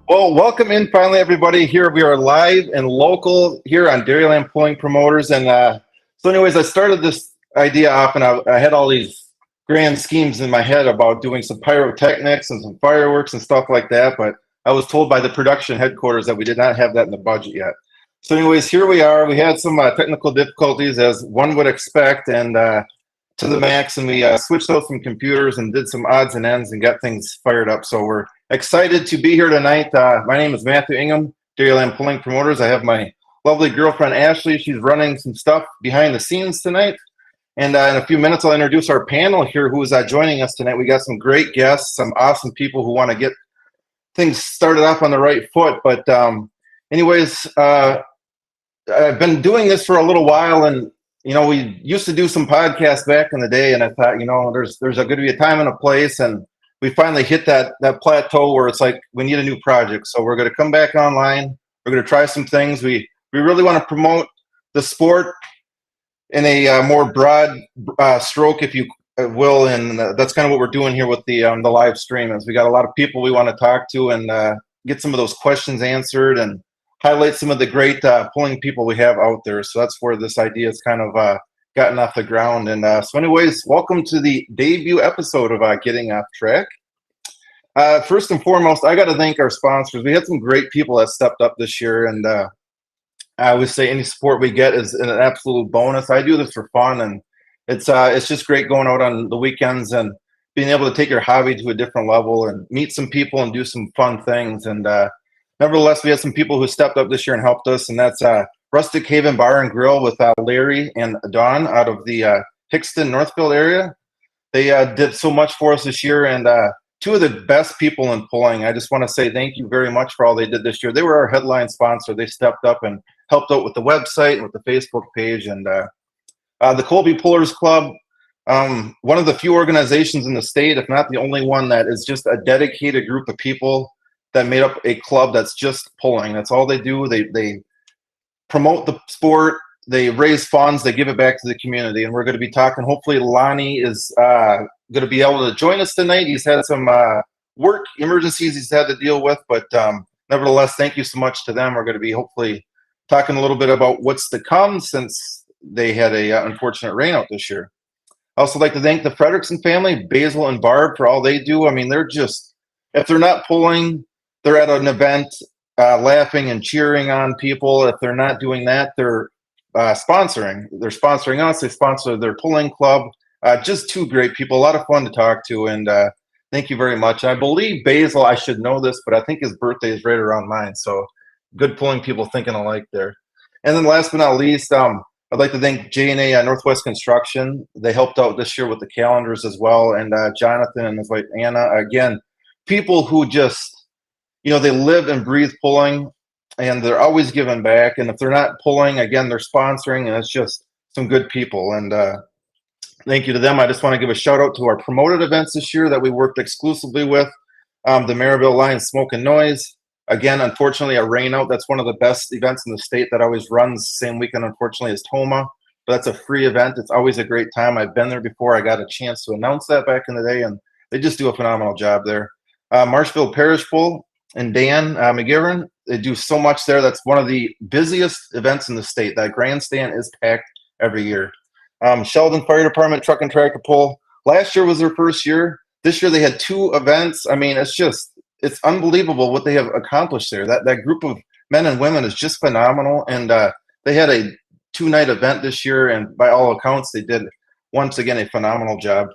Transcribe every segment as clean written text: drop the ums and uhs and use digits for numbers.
Well, welcome in finally, everybody. Here we are live and local here on Dairyland Pulling Promoters. And so, anyways, I started this idea off, and I had all these grand schemes in my head about doing some pyrotechnics and some fireworks and stuff like that. But I was told by the production headquarters that we did not have that in the budget yet. So, anyways, here we are. We had some technical difficulties, as one would expect, and to the max, and we switched out some computers and did some odds and ends and got things fired up. So we're excited to be here tonight. My name is Matthew Ingham, Dairyland Pulling Promoters. I have my lovely girlfriend, Ashley. She's running some stuff behind the scenes tonight. And in a few minutes, I'll introduce our panel here who is joining us tonight. We got some great guests, some awesome people who want to get things started off on the right foot. But anyways, I've been doing this for a little while, and we used to do some podcasts back in the day, and I thought, there's going to be a time and a place, and we finally hit that plateau where it's like we need a new project. So we're going to come back online. We're going to try some things. We really want to promote the sport in a more broad stroke, if you will, and that's kind of what we're doing here with the live stream. Is we got a lot of people we want to talk to and get some of those questions answered and highlight some of the great pulling people we have out there. So that's where this idea has kind of gotten off the ground. And so anyways, welcome to the debut episode of Getting Off Track. First and foremost, I got to thank our sponsors. We had some great people that stepped up this year, and I would say any support we get is an absolute bonus. I do this for fun, and it's just great going out on the weekends and being able to take your hobby to a different level and meet some people and do some fun things. And nevertheless, we had some people who stepped up this year and helped us, and that's Rustic Haven Bar and Grill with Larry and Dawn out of the Hickston, Northfield area. They did so much for us this year, and two of the best people in pulling. I just want to say thank you very much for all they did this year. They were our headline sponsor. They stepped up and helped out with the website and with the Facebook page. And the Colby Pullers Club, one of the few organizations in the state, if not the only one, that is just a dedicated group of people that made up a club that's just pulling. That's all they do. They promote the sport, they raise funds, they give it back to the community. And we're going to be talking, hopefully Lonnie is going to be able to join us tonight. He's had some work emergencies he's had to deal with, but nevertheless, thank you so much to them. We're going to be hopefully talking a little bit about what's to come since they had a unfortunate rainout this year. I also like to thank the Frederickson family, Basil and Barb, for all they do. I mean, they're just, if they're not pulling, they're at an event laughing and cheering on people. If they're not doing that, they're sponsoring. They're sponsoring us. They sponsor their pulling club. Just two great people, a lot of fun to talk to, and thank you very much. I believe Basil, I should know this, but I think his birthday is right around mine, so good pulling people thinking alike there. And then last but not least, I'd like to thank J&A Northwest Construction. They helped out this year with the calendars as well, and Jonathan and his wife Anna. Again, people who just, they live and breathe pulling, and they're always giving back. And if they're not pulling, again, they're sponsoring, and it's just some good people. And thank you to them. I just want to give a shout out to our promoted events this year that we worked exclusively with. The Maryville Lions Smoke and Noise. Again, unfortunately, a rainout. That's one of the best events in the state that always runs same weekend, unfortunately, as Toma. But that's a free event. It's always a great time. I've been there before. I got a chance to announce that back in the day, and they just do a phenomenal job there. Marshfield Parish Bowl and Dan McGivern, they do so much there. That's one of the busiest events in the state. That grandstand is packed every year. Sheldon Fire Department Truck and Tractor Pull, last year was their first year. This year they had 2 events. I mean, it's unbelievable what they have accomplished there. That group of men and women is just phenomenal. And they had a 2-night event this year, and by all accounts, they did once again a phenomenal job.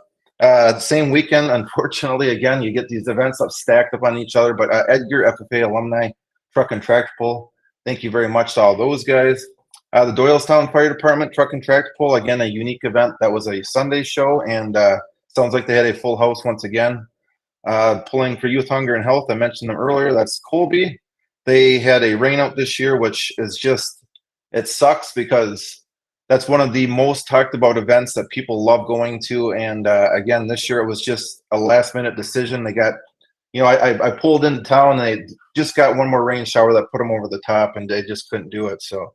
Same weekend, unfortunately, again, you get these events up stacked up on each other. But Edgar FFA alumni, truck and tractor pull. Thank you very much to all those guys. The Doylestown Fire Department truck and tractor pull, again, a unique event. That was a Sunday show, and sounds like they had a full house once again. Pulling for Youth Hunger and Health, I mentioned them earlier. That's Colby. They had a rainout this year, which is just, it sucks because that's one of the most talked about events that people love going to. And again, this year it was just a last minute decision. They got, I pulled into town and they just got one more rain shower that put them over the top, and they just couldn't do it. So,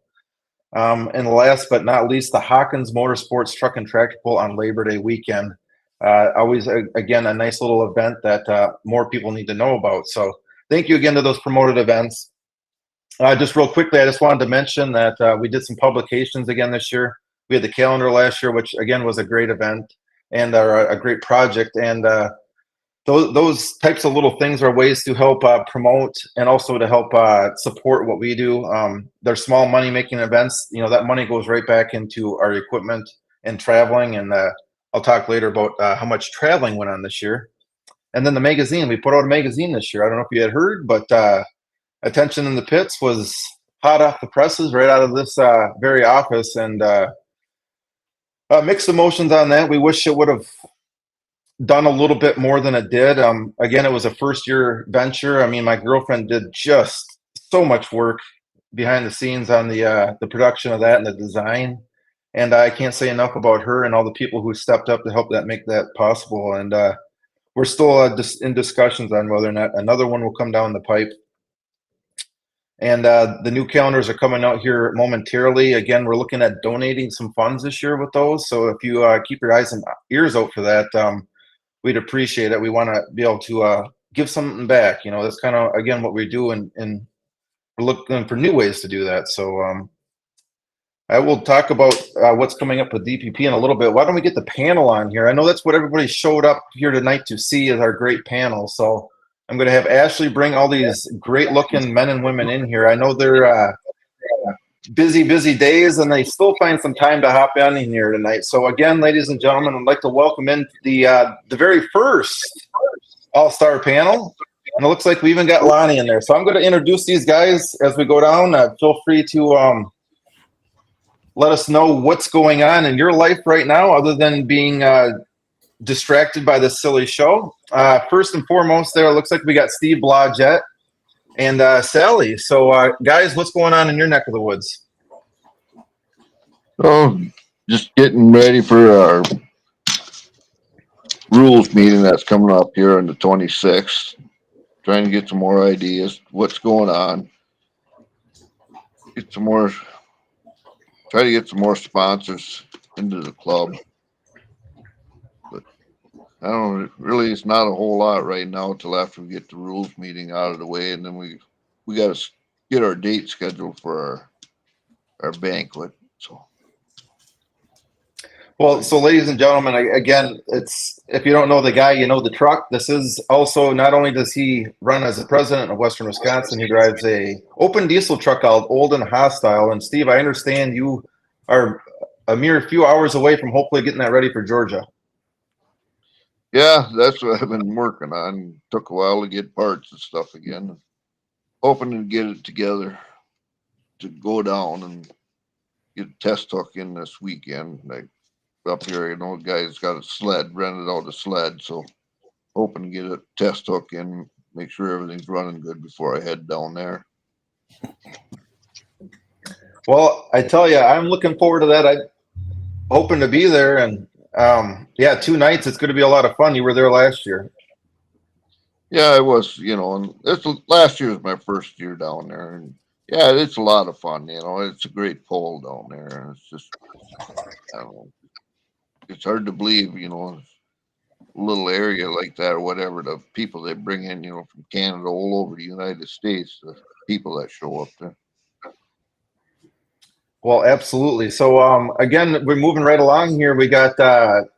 and last but not least, the Hawkins Motorsports Truck and Tractor Pull on Labor Day weekend. Always, again, a nice little event that more people need to know about. So thank you again to those promoted events. Just real quickly, I just wanted to mention that we did some publications again this year. We had the calendar last year, which again was a great event and a great project. And those types of little things are ways to help promote and also to help support what we do. They're small money making events. That money goes right back into our equipment and traveling. And I'll talk later about how much traveling went on this year. And then the magazine, we put out a magazine this year. I don't know if you had heard, but Attention in the Pits was hot off the presses right out of this very office, and mixed emotions on that. We wish it would have done a little bit more than it did. Again, it was a first-year venture. I mean, my girlfriend did just so much work behind the scenes on the production of that and the design, and I can't say enough about her and all the people who stepped up to help make that possible. And we're still in discussions on whether or not another one will come down the pipe. And the new calendars are coming out here momentarily. Again, we're looking at donating some funds this year with those. So if you keep your eyes and ears out for that, we'd appreciate it. We want to be able to give something back. That's kind of, again, what we do, and we're looking for new ways to do that. So I will talk about what's coming up with DPP in a little bit. Why don't we get the panel on here? I know that's what everybody showed up here tonight to see, is our great panel. So I'm going to have Ashley bring all these great-looking men and women in here. I know they're busy days, and they still find some time to hop in here tonight. So again, ladies and gentlemen, I'd like to welcome in the very first all-star panel. And it looks like we even got Lonnie in there. So I'm going to introduce these guys as we go down. Feel free to let us know what's going on in your life right now, other than being distracted by this silly show. First and foremost, there, it looks like we got Steve Blodgett and Sally. So, guys, what's going on in your neck of the woods? Oh, just getting ready for our rules meeting that's coming up here on the 26th. Trying to get some more ideas, what's going on. Try to get some more sponsors into the club. I don't really, it's not a whole lot right now until after we get the rules meeting out of the way, and then we got to get our date scheduled for our banquet. So ladies and gentlemen, again, it's, if you don't know the guy, you know the truck. This is also, not only does he run as the president of Western Wisconsin, he drives a open diesel truck called Old and Hostile. And Steve, I understand you are a mere few hours away from hopefully getting that ready for Georgia. Yeah, that's what I've been working on. Took a while to get parts and stuff again. Hoping to get it together to go down and get a test hook in this weekend. Like up here, a guy's got a sled, rented out a sled, so hoping to get a test hook in, make sure everything's running good before I head down there. Well, I tell you, I'm looking forward to that. I'm hoping to be there, and yeah, 2 nights. It's going to be a lot of fun. You were there last year. Yeah, I was, and last year was my first year down there, and yeah, it's a lot of fun. It's a great pull down there, and it's just, I don't know, it's hard to believe, a little area like that or whatever, the people they bring in, from Canada, all over the United States, the people that show up there. Well, absolutely. So, again, we're moving right along here. We got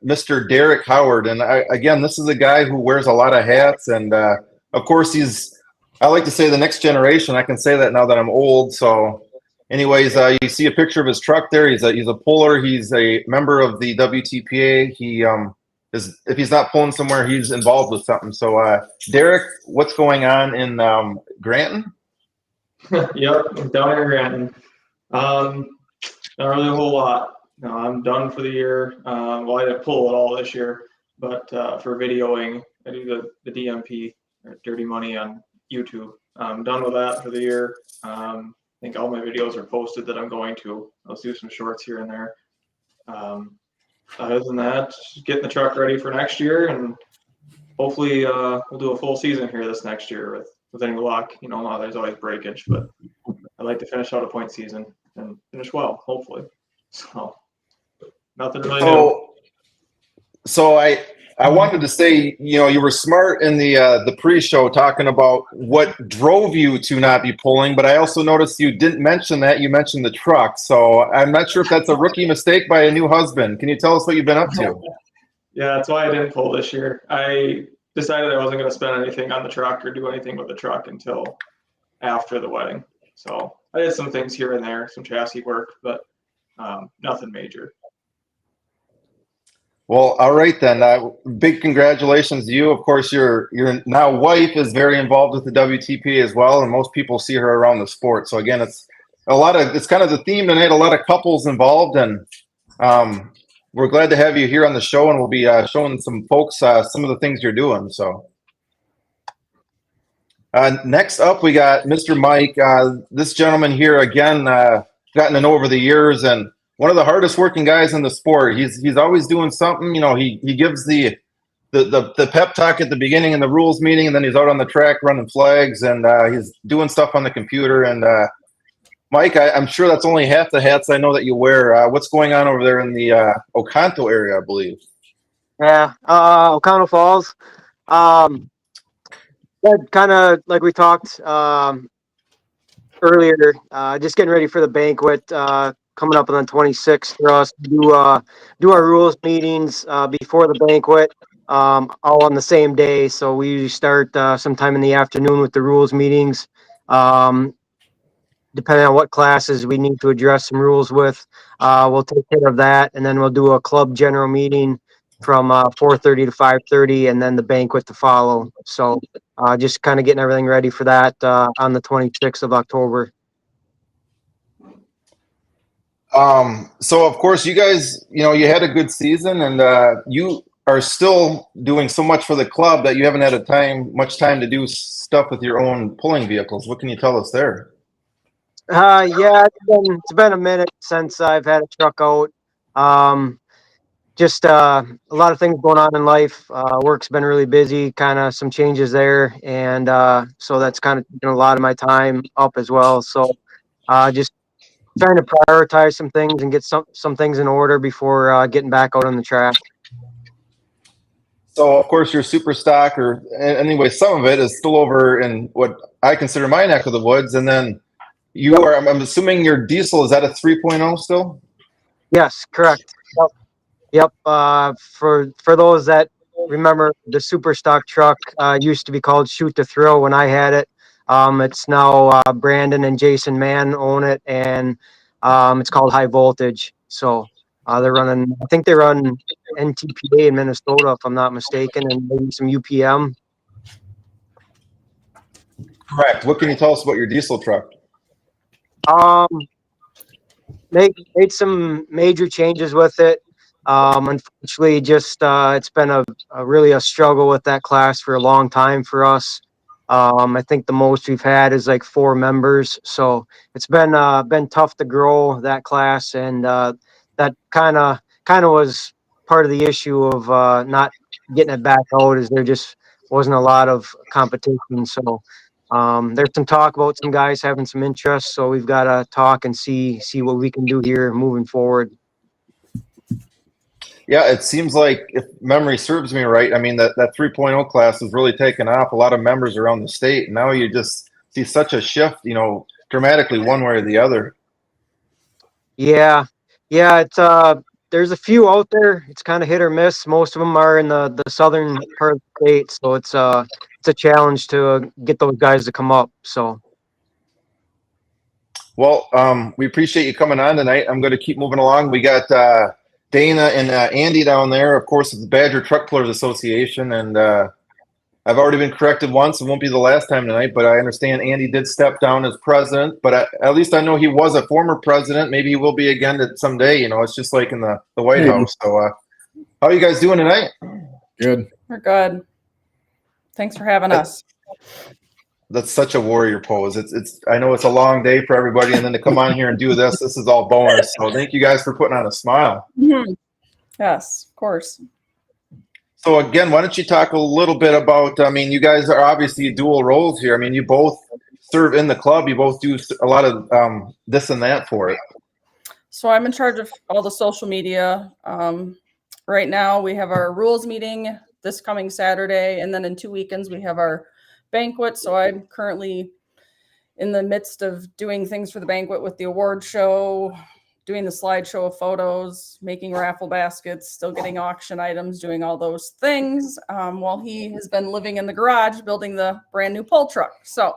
Mr. Derek Howard, and again, this is a guy who wears a lot of hats, and of course, I like to say the next generation. I can say that now that I'm old. So, anyways, you see a picture of his truck there. He's a puller. He's a member of the WTPA. He is, if he's not pulling somewhere, he's involved with something. So, Derek, what's going on in Granton? Yep, I'm down here in Granton. Not really a whole lot. No, I'm done for the year. Well, I didn't pull it all this year, but for videoing, I do the DMP, or Dirty Money, on YouTube. I'm done with that for the year. I think all my videos are posted that I'm going to. I'll do some shorts here and there. Other than that, just getting the truck ready for next year, and hopefully we'll do a full season here this next year with any luck. You know, there's always breakage, but I'd like to finish out a point season and finish well, hopefully. So nothing really new. So I wanted to say, you were smart in the pre-show talking about what drove you to not be pulling, but I also noticed you didn't mention that. You mentioned the truck. So I'm not sure if that's a rookie mistake by a new husband. Can you tell us what you've been up to? Yeah, that's why I didn't pull this year. I decided I wasn't going to spend anything on the truck or do anything with the truck until after the wedding. So I did some things here and there, some chassis work, but nothing major. Well, all right then. Big congratulations to you. Of course, your now wife is very involved with the WTP as well, and most people see her around the sport. So again, it's kind of the theme tonight. A lot of couples involved, and we're glad to have you here on the show, and we'll be showing some folks some of the things you're doing. So. Next up, we got Mr. Mike. This gentleman here, again, gotten to know over the years, and one of the hardest working guys in the sport. He's always doing something. He gives the pep talk at the beginning in the rules meeting, and then he's out on the track running flags, and he's doing stuff on the computer. And Mike, I'm sure that's only half the hats I know that you wear. What's going on over there in the Oconto area, I believe? Yeah, Oconto Falls. Kind of like we talked earlier, just getting ready for the banquet coming up on the 26th for us to do our rules meetings before the banquet, all on the same day. So we usually start sometime in the afternoon with the rules meetings. Depending on what classes we need to address some rules with, we'll take care of that, and then we'll do a club general meeting from 4:30 to 5:30, and then the banquet to follow. So just kind of getting everything ready for that on the 26th of October. So of course you guys, you had a good season, and you are still doing so much for the club that you haven't had much time to do stuff with your own pulling vehicles. What can you tell us there? Yeah, it's been a minute since I've had a truck out. Just a lot of things going on in life. Work's been really busy, kind of some changes there, and so that's kind of taken a lot of my time up as well. So just trying to prioritize some things and get some things in order before getting back out on the track. So of course your super stock, or anyway, some of it is still over in what I consider my neck of the woods, and then I'm assuming your diesel, is that a 3.0 still? Yes, correct. Yep. For those that remember, the super stock truck used to be called Shoot to Thrill when I had it. It's now Brandon and Jason Mann own it, and it's called High Voltage. So they're running. I think they run NTPA in Minnesota, if I'm not mistaken, and maybe some UPM. Correct. What can you tell us about your diesel truck? Made some major changes with it. Unfortunately, just it's been really a struggle with that class for a long time for us. I think the most we've had is like 4 members, so it's been tough to grow that class, and that kind of was part of the issue of not getting it back out, is there just wasn't a lot of competition. So there's some talk about some guys having some interest, so we've got to talk and see what we can do here moving forward. Yeah, it seems like, if memory serves me right, I mean, that 3.0 class has really taken off. A lot of members around the state. Now you just see such a shift, dramatically one way or the other. Yeah, yeah. There's a few out there. It's kind of hit or miss. Most of them are in the southern part of the state, so it's a challenge to get those guys to come up. So Well, we appreciate you coming on tonight. I'm going to keep moving along. We got Dana and Andy down there, of course, of the Badger Truck Pullers Association, and I've already been corrected once. It won't be the last time tonight, but I understand Andy did step down as president. But at least I know he was a former president. Maybe he will be again someday. You know, it's just like in the White Maybe. House. So, how are you guys doing tonight? Good. We're good. Thanks for having us. That's such a warrior pose. It's. I know it's a long day for everybody, and then to come on here and do this is all bonus. So, thank you guys for putting on a smile. Mhm. Yes, of course. So again, why don't you talk a little bit about, I mean, you guys are obviously dual roles here. I mean, you both serve in the club. You both do a lot of this and that for it. So I'm in charge of all the social media. Right now, we have our rules meeting this coming Saturday, and then in 2 weekends, we have our banquet. So I'm currently in the midst of doing things for the banquet with the award show, doing the slideshow of photos, making raffle baskets, still getting auction items, doing all those things, while he has been living in the garage building the brand new pull truck. So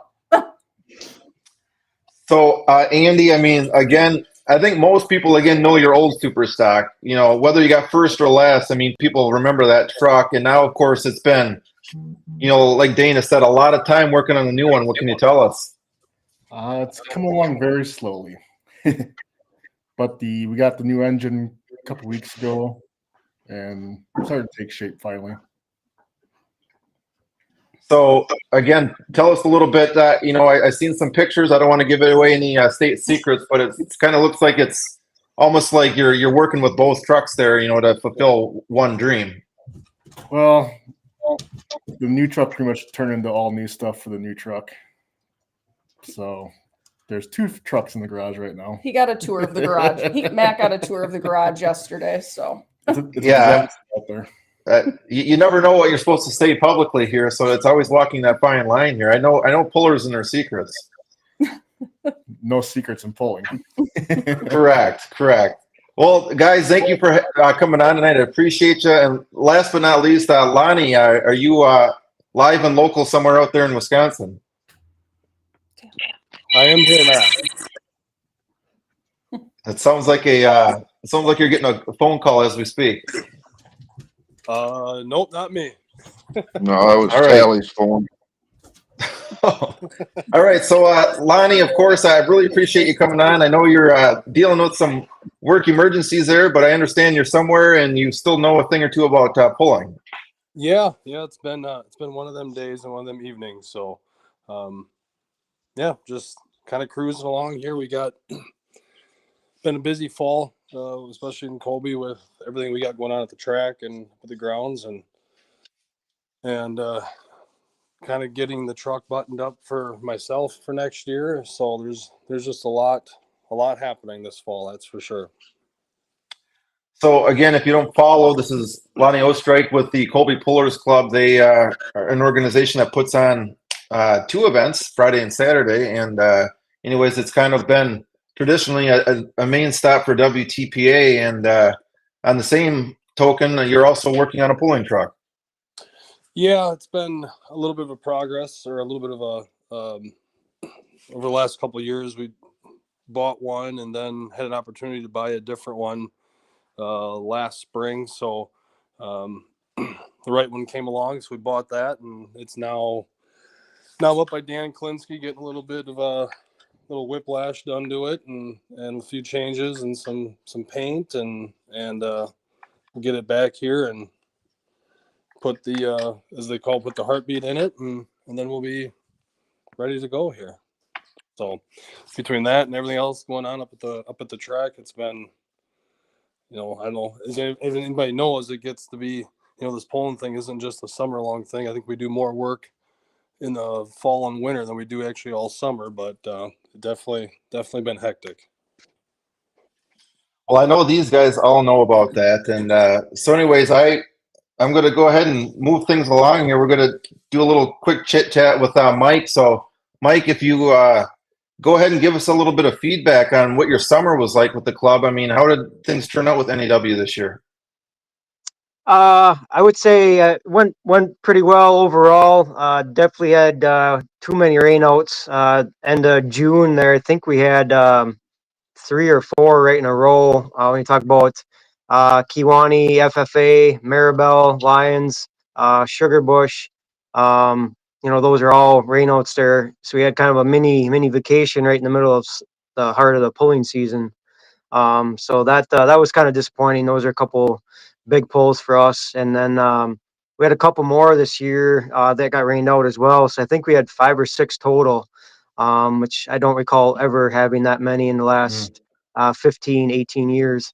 Andy, I mean, again, I think most people, again, know your old super stock. You know, whether you got first or last, I mean, people remember that truck. And now, of course, it's been, you know, like Dana said, a lot of time working on the new one. What can you tell us? It's coming along very slowly. But we got the new engine a couple weeks ago, and it started to take shape finally. So again, tell us a little bit. You know, I've seen some pictures. I don't want to give away any state secrets, but it kind of looks like it's almost like you're working with both trucks there. You know, to fulfill one dream. Well, the new truck pretty much turned into all new stuff for the new truck. So there's 2 trucks in the garage right now. he got a tour of the garage. Matt got a tour of the garage yesterday. So It's Yeah. out there. You never know what you're supposed to say publicly here, so it's always walking that fine line here. I know pullers and their secrets. No secrets in pulling. Correct. Well, guys, thank you for coming on tonight. I appreciate you. And last but not least, Lonnie, are you live and local somewhere out there in Wisconsin? I am here now. It sounds like you're getting a phone call as we speak. Nope, not me. No, that was All right. Tally's phone. All right. So, Lonnie, of course, I really appreciate you coming on. I know you're dealing with some work emergencies there, but I understand you're somewhere and you still know a thing or two about pulling. Yeah, it's been one of them days and one of them evenings. So, yeah, just kind of cruising along here. We got been a busy fall, especially in Colby with everything we got going on at the track and the grounds, and kind of getting the truck buttoned up for myself for next year. So there's just a lot happening this fall, that's for sure. So again, if you don't follow, this is Lonnie Ostrike with the Colby Pullers Club. They are an organization that puts on 2 events, Friday and Saturday. And anyways, it's kind of been traditionally a main stop for WTPA. And on the same token, you're also working on a pulling truck. Yeah, it's been a little bit of a progress, or a little bit of a over the last couple of years. We bought one and then had an opportunity to buy a different one last spring. So the right one came along, so we bought that, and it's now up by Dan Klinsky, getting a little bit of a little whiplash done to it, and a few changes and some paint, and we'll get it back here and put the as they call, put the heartbeat in it, and then we'll be ready to go here. So between that and everything else going on up at the track, it's been, you know, I don't know, as anybody knows, it gets to be, you know, this pulling thing isn't just a summer long thing. I think we do more work in the fall and winter than we do actually all summer, but definitely been hectic. Well, I know these guys all know about that. And so anyways, I'm going to go ahead and move things along here. We're going to do a little quick chit chat with Mike. So Mike, if you go ahead and give us a little bit of feedback on what your summer was like with the club. I mean, how did things turn out with NEW this year? I would say went pretty well overall. Definitely had too many rainouts. End of June there, I think we had 3 or 4 right in a row. When you talk about Kiwani, FFA, Maribel, Lions, Sugar Bush, those are all rainouts there. So we had kind of a mini vacation right in the middle of the heart of the pulling season. So that was kind of disappointing. Those are a couple big pulls for us, and then we had a couple more this year that got rained out as well. So I think we had 5 or 6 total, which I don't recall ever having that many in the last 15, 18 years.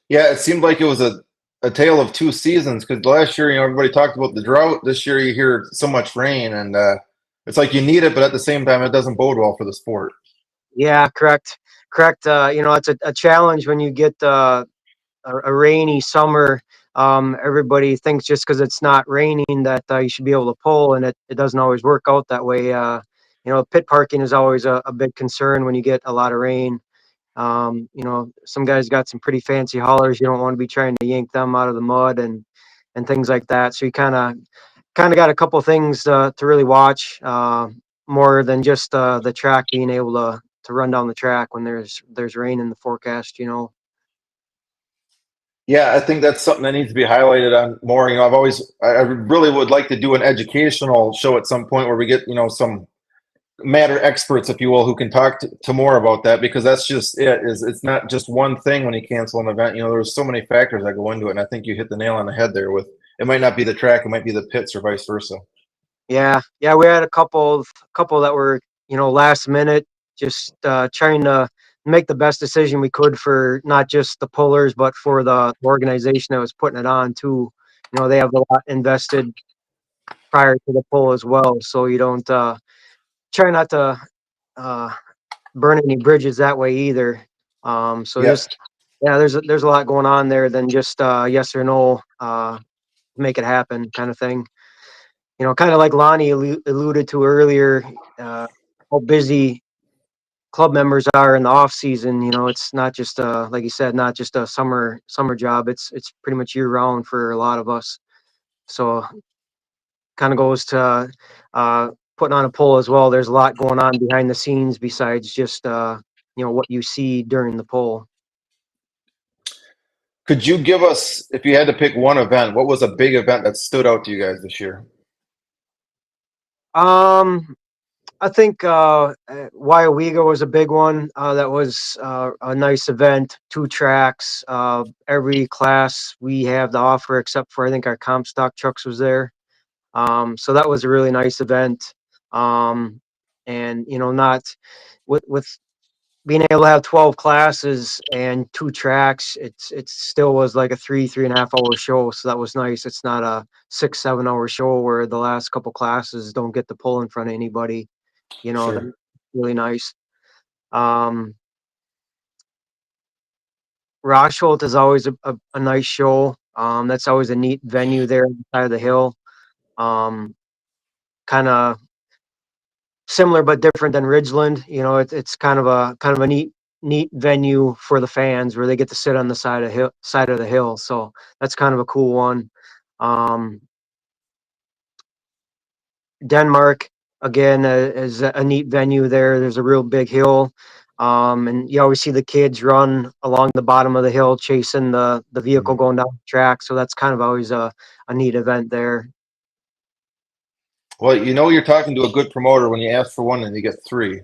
Yeah, it seemed like it was a tale of two seasons because last year, everybody talked about the drought. This year, you hear so much rain, and it's like you need it, but at the same time, it doesn't bode well for the sport. Yeah, correct. It's a challenge when you get a rainy summer. Everybody thinks just because it's not raining that you should be able to pull, and it doesn't always work out that way. Pit parking is always a big concern when you get a lot of rain. Some guys got some pretty fancy haulers. You don't want to be trying to yank them out of the mud and things like that. So you kind of got a couple things to really watch, more than just the track being able to run down the track when there's rain in the forecast. Yeah, I think that's something that needs to be highlighted on more. I really would like to do an educational show at some point where we get, some matter experts, if you will, who can talk to more about that, because that's just it's not just one thing when you cancel an event. There's so many factors that go into it, and I think you hit the nail on the head there with it might not be the track, it might be the pits or vice versa. Yeah, we had a couple that were last minute, just trying to make the best decision we could for not just the pullers but for the organization that was putting it on too. They have a lot invested prior to the pull as well, so you don't try not to uh, burn any bridges that way either. So Yeah. just there's a lot going on there than just yes or no, make it happen kind of thing. Kind of like Lonnie alluded to earlier, how busy club members are in the off season. It's not just like you said, not just a summer job. It's pretty much year round for a lot of us. So kind of goes to putting on a poll as well. There's a lot going on behind the scenes besides just what you see during the poll. Could you give us, if you had to pick one event, what was a big event that stood out to you guys this year? I think Wyowega was a big one. That was a nice event. 2 tracks. Every class we have to offer except for I think our Comstock trucks was there. So that was a really nice event. And not with being able to have 12 classes and 2 tracks, it still was like a 3.5 hour show. So that was nice. It's not a 6-7 hour show where the last couple classes don't get to pull in front of anybody. Sure. That's really nice. Rosholt is always a nice show. That's always a neat venue there on the side of the hill. Kind of similar but different than Ridgeland. It's kind of a neat venue for the fans where they get to sit on the side of the hill. So that's kind of a cool one. Denmark again is a neat venue there. There's a real big hill. And you always see the kids run along the bottom of the hill chasing the vehicle going down the track. So that's kind of always a neat event there. Well, you're talking to a good promoter when you ask for one and you get 3.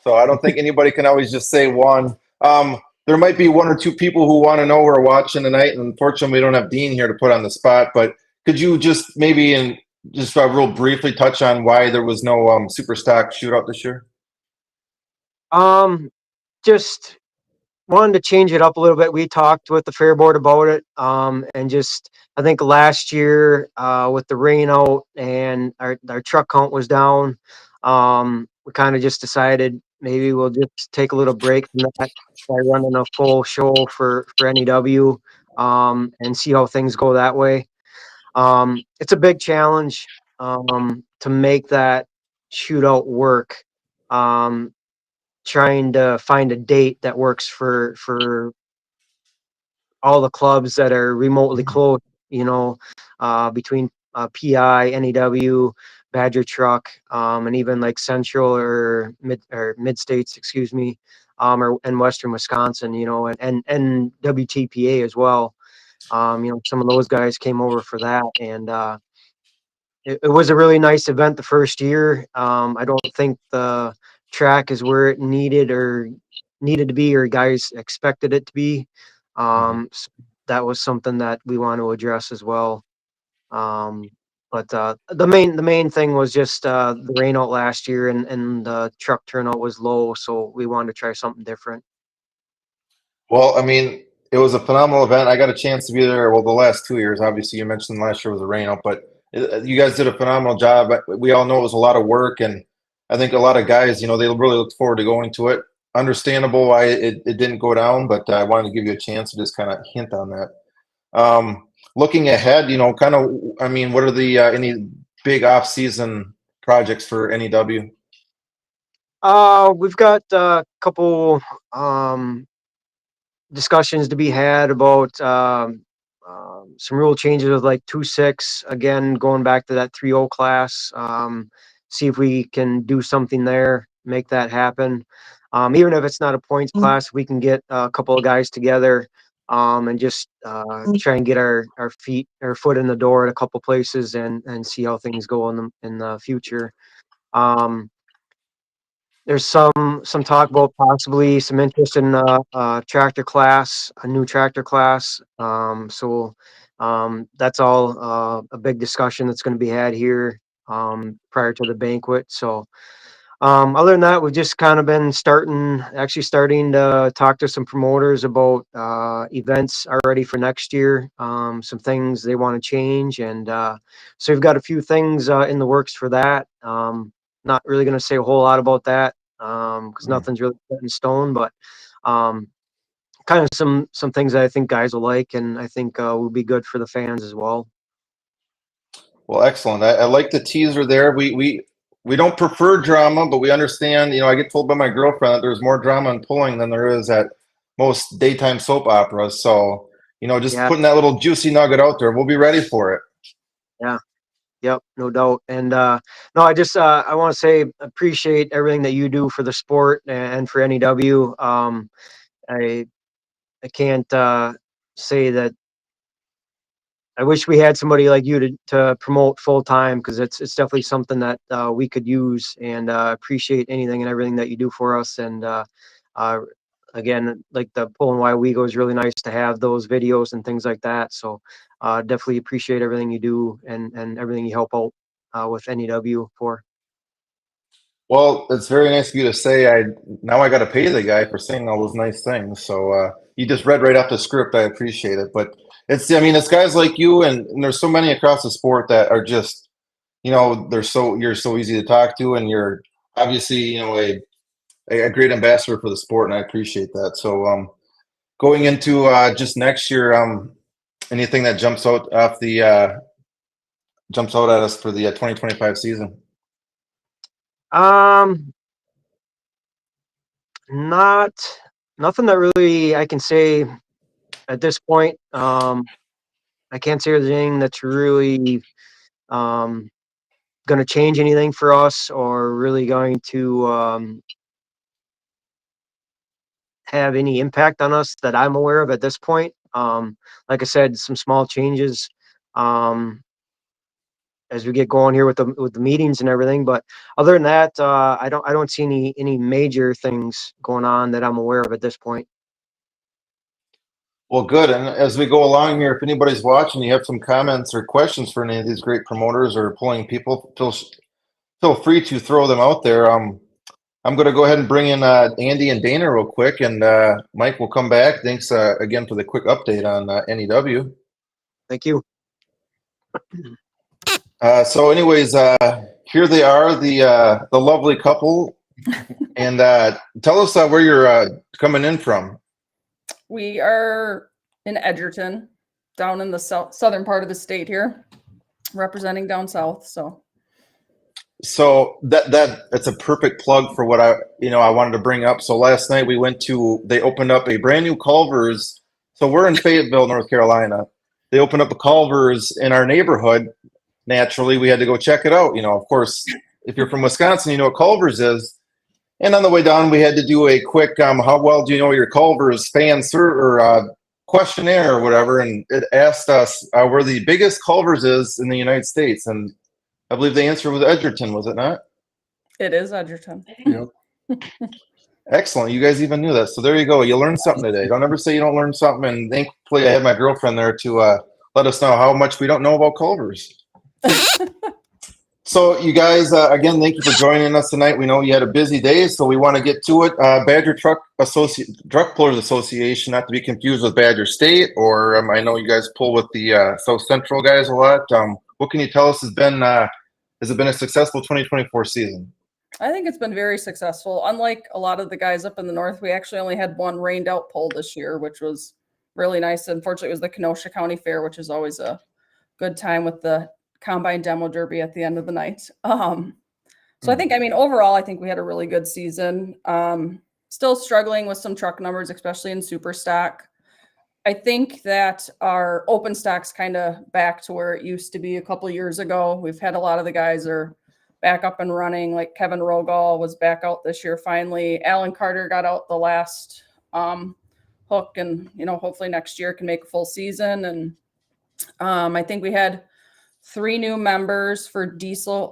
So I don't think anybody can always just say one. There might be 1 or 2 people who want to know who are watching tonight, and unfortunately, we don't have Dean here to put on the spot. But could you just maybe real briefly touch on why there was no super stock shootout this year? Just wanted to change it up a little bit. We talked with the fair board about it, and just I think last year with the rain out and our truck count was down, we kind of just decided maybe we'll just take a little break from that by running a full show for NEW, and see how things go that way. It's a big challenge to make that shootout work. trying to find a date that works for all the clubs that are remotely close, between PI, NEW, Badger Truck, and even like Central or Mid States, excuse me, and Western Wisconsin, and WTPA as well. Some of those guys came over for that, and it was a really nice event the first year. I don't think the track is where it needed to be, or guys expected it to be. So that was something that we want to address as well. But the main thing was just the rain out last year, and the truck turnout was low, so we wanted to try something different. Well, I mean, it was a phenomenal event. I got a chance to be there. Well, the last 2 years, obviously, you mentioned last year was a rain out, but you guys did a phenomenal job. We all know it was a lot of work, and I think a lot of guys, they really looked forward to going to it. Understandable why it didn't go down, but I wanted to give you a chance to just kind of hint on that. Looking ahead, what are the any big off-season projects for NEW? We've got a couple discussions to be had about some rule changes with like 2-6, again, going back to that 3-0 class. See if we can do something there, make that happen. Even if it's not a points class, we can get a couple of guys together and just try and get our foot in the door at a couple places and see how things go in the future. There's some talk about possibly some interest in tractor class, a new tractor class. So that's all a big discussion that's going to be had here prior to the banquet. So other than that, we've just kind of been starting to talk to some promoters about events already for next year. Some things they want to change, and so we've got a few things in the works for that. Not really going to say a whole lot about that because nothing's really set in stone, but kind of some things that I think guys will like, and I think will be good for the fans as well. Well, excellent. I like the teaser there. We don't prefer drama, but we understand. I get told by my girlfriend that there's more drama in pulling than there is at most daytime soap operas. So just putting that little juicy nugget out there, we'll be ready for it. Yeah. Yep, no doubt. And no, I just I want to say appreciate everything that you do for the sport and for NEW. I can't say that I wish we had somebody like you to promote full time, because it's definitely something that we could use, and appreciate anything and everything that you do for us. And again, like the Pulling Why We Go is really nice to have those videos and things like that. So definitely appreciate everything you do and everything you help out with NEW for. Well, it's very nice of you to say. Now I got to pay the guy for saying all those nice things. So you just read right off the script. I appreciate it. But it's guys like you, and there's so many across the sport that are just, you're so easy to talk to, and you're obviously, a great ambassador for the sport, and I appreciate that. So going into just next year, anything that jumps out at us for the 2025 season? Nothing that really I can say at this point. I can't say there's anything that's really going to change anything for us, or really going to have any impact on us that I'm aware of at this point. Like I said, some small changes as we get going here with the meetings and everything. But other than that, I don't see any major things going on that I'm aware of at this point. Well, good. And as we go along here, if anybody's watching, you have some comments or questions for any of these great promoters or pulling people, feel free to throw them out there. I'm going to go ahead and bring in Andy and Dana real quick, and Mike will come back. Thanks again for the quick update on NEW. Thank you. So anyways, here they are, the lovely couple. And tell us where you're coming in from. We are in Edgerton, down in the southern part of the state here, representing down south. So So that's a perfect plug for what I wanted to bring up. So last night they opened up a brand new Culver's. So we're in Fayetteville, North Carolina. They opened up a Culver's in our neighborhood. Naturally, we had to go check it out. Of course, if you're from Wisconsin, you know what Culver's is. And on the way down, we had to do a quick, how well do you know your Culver's questionnaire or whatever. And it asked us where the biggest Culver's is in the United States. And I believe the answer was Edgerton, was it not? It is Edgerton. Yep. Excellent. You guys even knew that. So there you go. You learned something today. Don't ever say you don't learn something. And thankfully, I had my girlfriend there to let us know how much we don't know about Culver's. So you guys, again, thank you for joining us tonight. We know you had a busy day, so we want to get to it. Badger Truck Pullers Association, not to be confused with Badger State, or I know you guys pull with the South Central guys a lot. What can you tell us has it been a successful 2024 season? I think it's been very successful. Unlike a lot of the guys up in the north, we actually only had one rained out pull this year, which was really nice. Unfortunately, it was the Kenosha County Fair, which is always a good time with the Combine Demo Derby at the end of the night. So I think, overall, I think we had a really good season. Still struggling with some truck numbers, especially in super stock. I think that our open stock's kind of back to where it used to be a couple of years ago. We've had a lot of the guys are back up and running. Like Kevin Rogal was back out this year finally. Alan Carter got out the last hook, and hopefully next year can make a full season. And I think we had 3 new members for diesel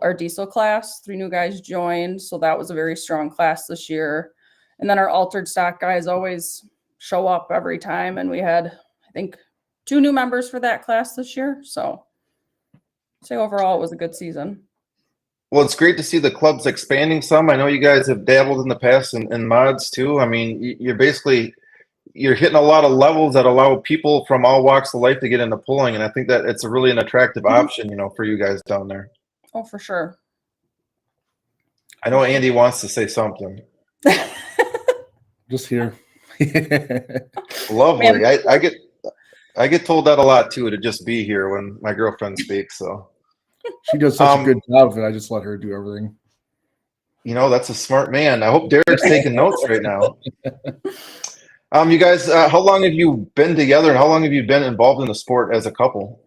class. 3 new guys joined, so that was a very strong class this year. And then our altered stock guys always show up every time, and we had, I think, 2 new members for that class this year. So I'd say overall it was a good season. Well, it's great to see the clubs expanding some. I know you guys have dabbled in the past in mods too. You're hitting a lot of levels that allow people from all walks of life to get into pulling, and I think that it's really an attractive option, for you guys down there. Oh, for sure. I know Andy wants to say something. Just here. Lovely. Man. I get told that a lot too, to just be here when my girlfriend speaks. So She does such a good job of it. I just let her do everything. That's a smart man. I hope Derek's taking notes right now. You guys, how long have you been together, and how long have you been involved in the sport as a couple?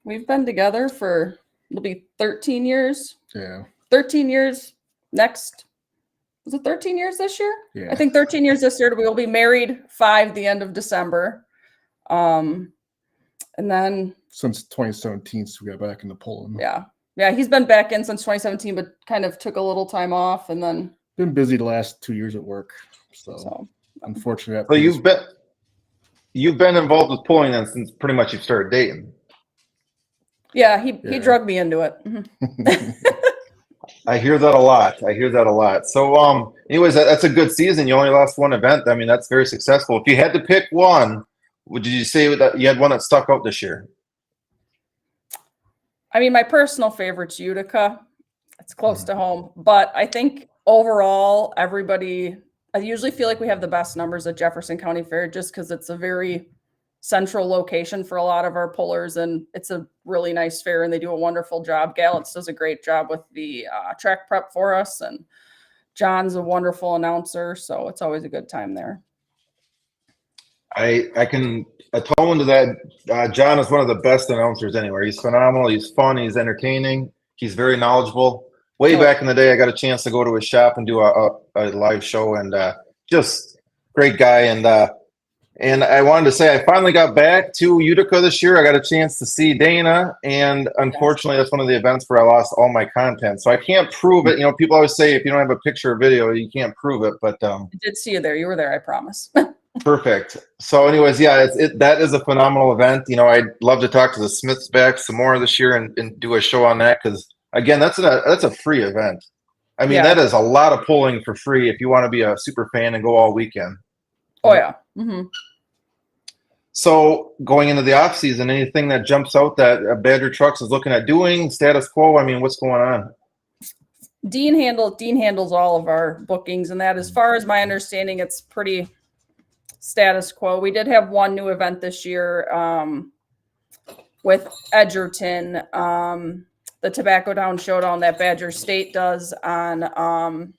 We've been together for, it'll be 13 years. Yeah. 13 years next. Was it 13 years this year? Yeah. I think 13 years this year. We will be married 5 the end of December. And then Since 2017, so we got back into pulling. yeah, he's been back in since 2017, but kind of took a little time off, and then Been busy the last 2 years at work. So unfortunately, So you've been involved with pulling then since pretty much you started dating. yeah, he drugged me into it. I hear that a lot. So, anyways, that's a good season. You only lost one event. That's very successful. If you had to pick one, would you say that you had one that stuck out this year? My personal favorite's Utica. It's close to home, but I think overall, I usually feel like we have the best numbers at Jefferson County Fair just because it's a very central location for a lot of our pullers, and it's a really nice fair, and they do a wonderful job. Gallant's does a great job with the track prep for us, and John's a wonderful announcer, so it's always a good time there. I can atone to that. John is one of the best announcers anywhere. He's phenomenal. He's fun. He's entertaining. He's very knowledgeable. Way back in the day, I got a chance to go to his shop and do a live show, and just great guy. And I wanted to say I finally got back to Utica this year. I got a chance to see Dana, and unfortunately, that's one of the events where I lost all my content. So I can't prove it. People always say if you don't have a picture or video, you can't prove it. But I did see you there. You were there, I promise. Perfect. So, anyways, yeah, that is a phenomenal event. I'd love to talk to the Smiths back some more this year and do a show on that because, again, that's a free event. That is a lot of pulling for free if you want to be a super fan and go all weekend. Oh yeah. Mm-hmm. So, going into the off season, anything that jumps out that Badger Trucks is looking at doing? Status quo? What's going on? Dean handles all of our bookings, and that, as far as my understanding, it's pretty status quo. We did have one new event this year with Edgerton. the Tobacco Down Showdown that Badger State does on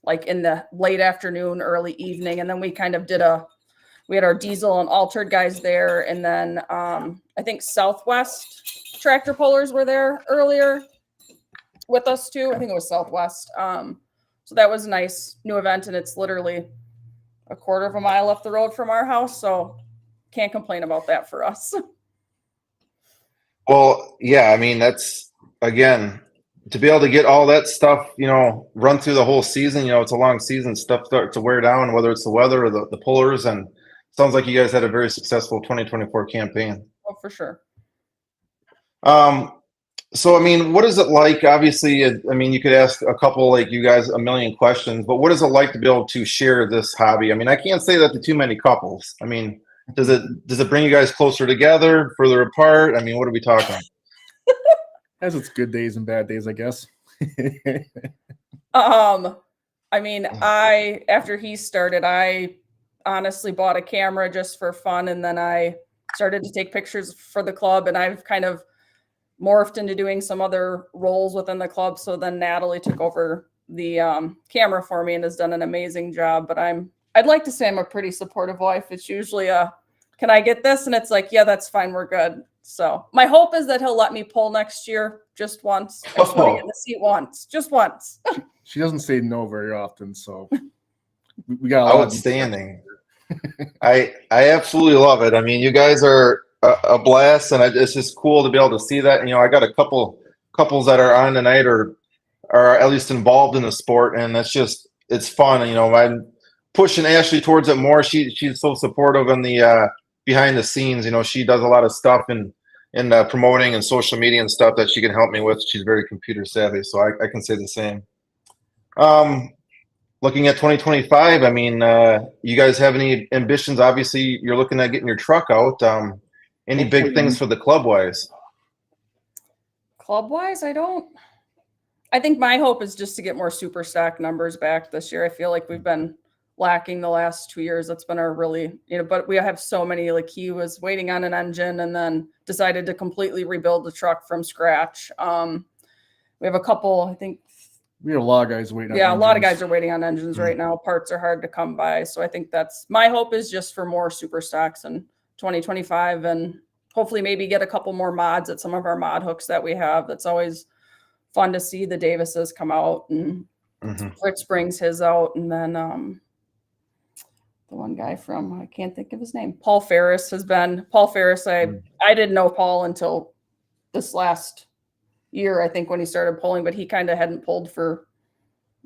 like in the late afternoon, early evening. And then we kind of we had our diesel and altered guys there. And then I think Southwest tractor pullers were there earlier with us too. I think it was Southwest. So that was a nice new event, and it's literally a quarter of a mile up the road from our house. So can't complain about that for us. Well, yeah, I mean, that's, again, to be able to get all that stuff, you know, run through the whole season, you know, it's a long season, stuff starts to wear down, whether it's the weather or the pullers. And sounds like you guys had a very successful 2024 campaign. Oh, for sure. So, I mean, what is it like? Obviously, I mean, you could ask a couple, like you guys, a million questions, but what is it like to be able to share this hobby? I mean, I can't say that to too many couples. I mean, does it bring you guys closer together, further apart? I mean, what are we talking? Has its good days and bad days, I guess. I mean, after he started, I honestly bought a camera just for fun, and then I started to take pictures for the club, and I've kind of morphed into doing some other roles within the club. So then Natalie took over the camera for me and has done an amazing job. But I'd like to say I'm a pretty supportive wife. It's usually can I get this? And it's like, yeah, that's fine. We're good. So my hope is that he'll let me pull next year just once. I just want to get in the seat once, just once. She doesn't say no very often, so we got a lot Outstanding. I absolutely love it. I mean, you guys are a blast, and it's just cool to be able to see that. And, you know, I got a couples that are on tonight or are at least involved in the sport, and it's fun. You know, I'm pushing Ashley towards it more. She's so supportive in the behind the scenes. You know, she does a lot of stuff in promoting and social media and stuff that she can help me with. She's very computer savvy, so I can say the same. Looking at 2025, I mean, you guys have any ambitions? Obviously, you're looking at getting your truck out. Any big things for the club wise? Club wise, I think my hope is just to get more super stack numbers back this year. I feel like we've been lacking the last 2 years. That's been our really, but we have so many, like he was waiting on an engine and then decided to completely rebuild the truck from scratch. We have a couple, I think. We have a lot of guys waiting. Yeah, a lot of guys are waiting on engines right now. Parts are hard to come by. So I think that's my hope is just for more super stacks in 2025 and hopefully maybe get a couple more mods at some of our mod hooks that we have. That's always fun to see the Davises come out and Fritz brings his out. And then the one guy from, I can't think of his name, Paul Ferris. I didn't know Paul until this last year, I think, when he started pulling, but he kind of hadn't pulled for,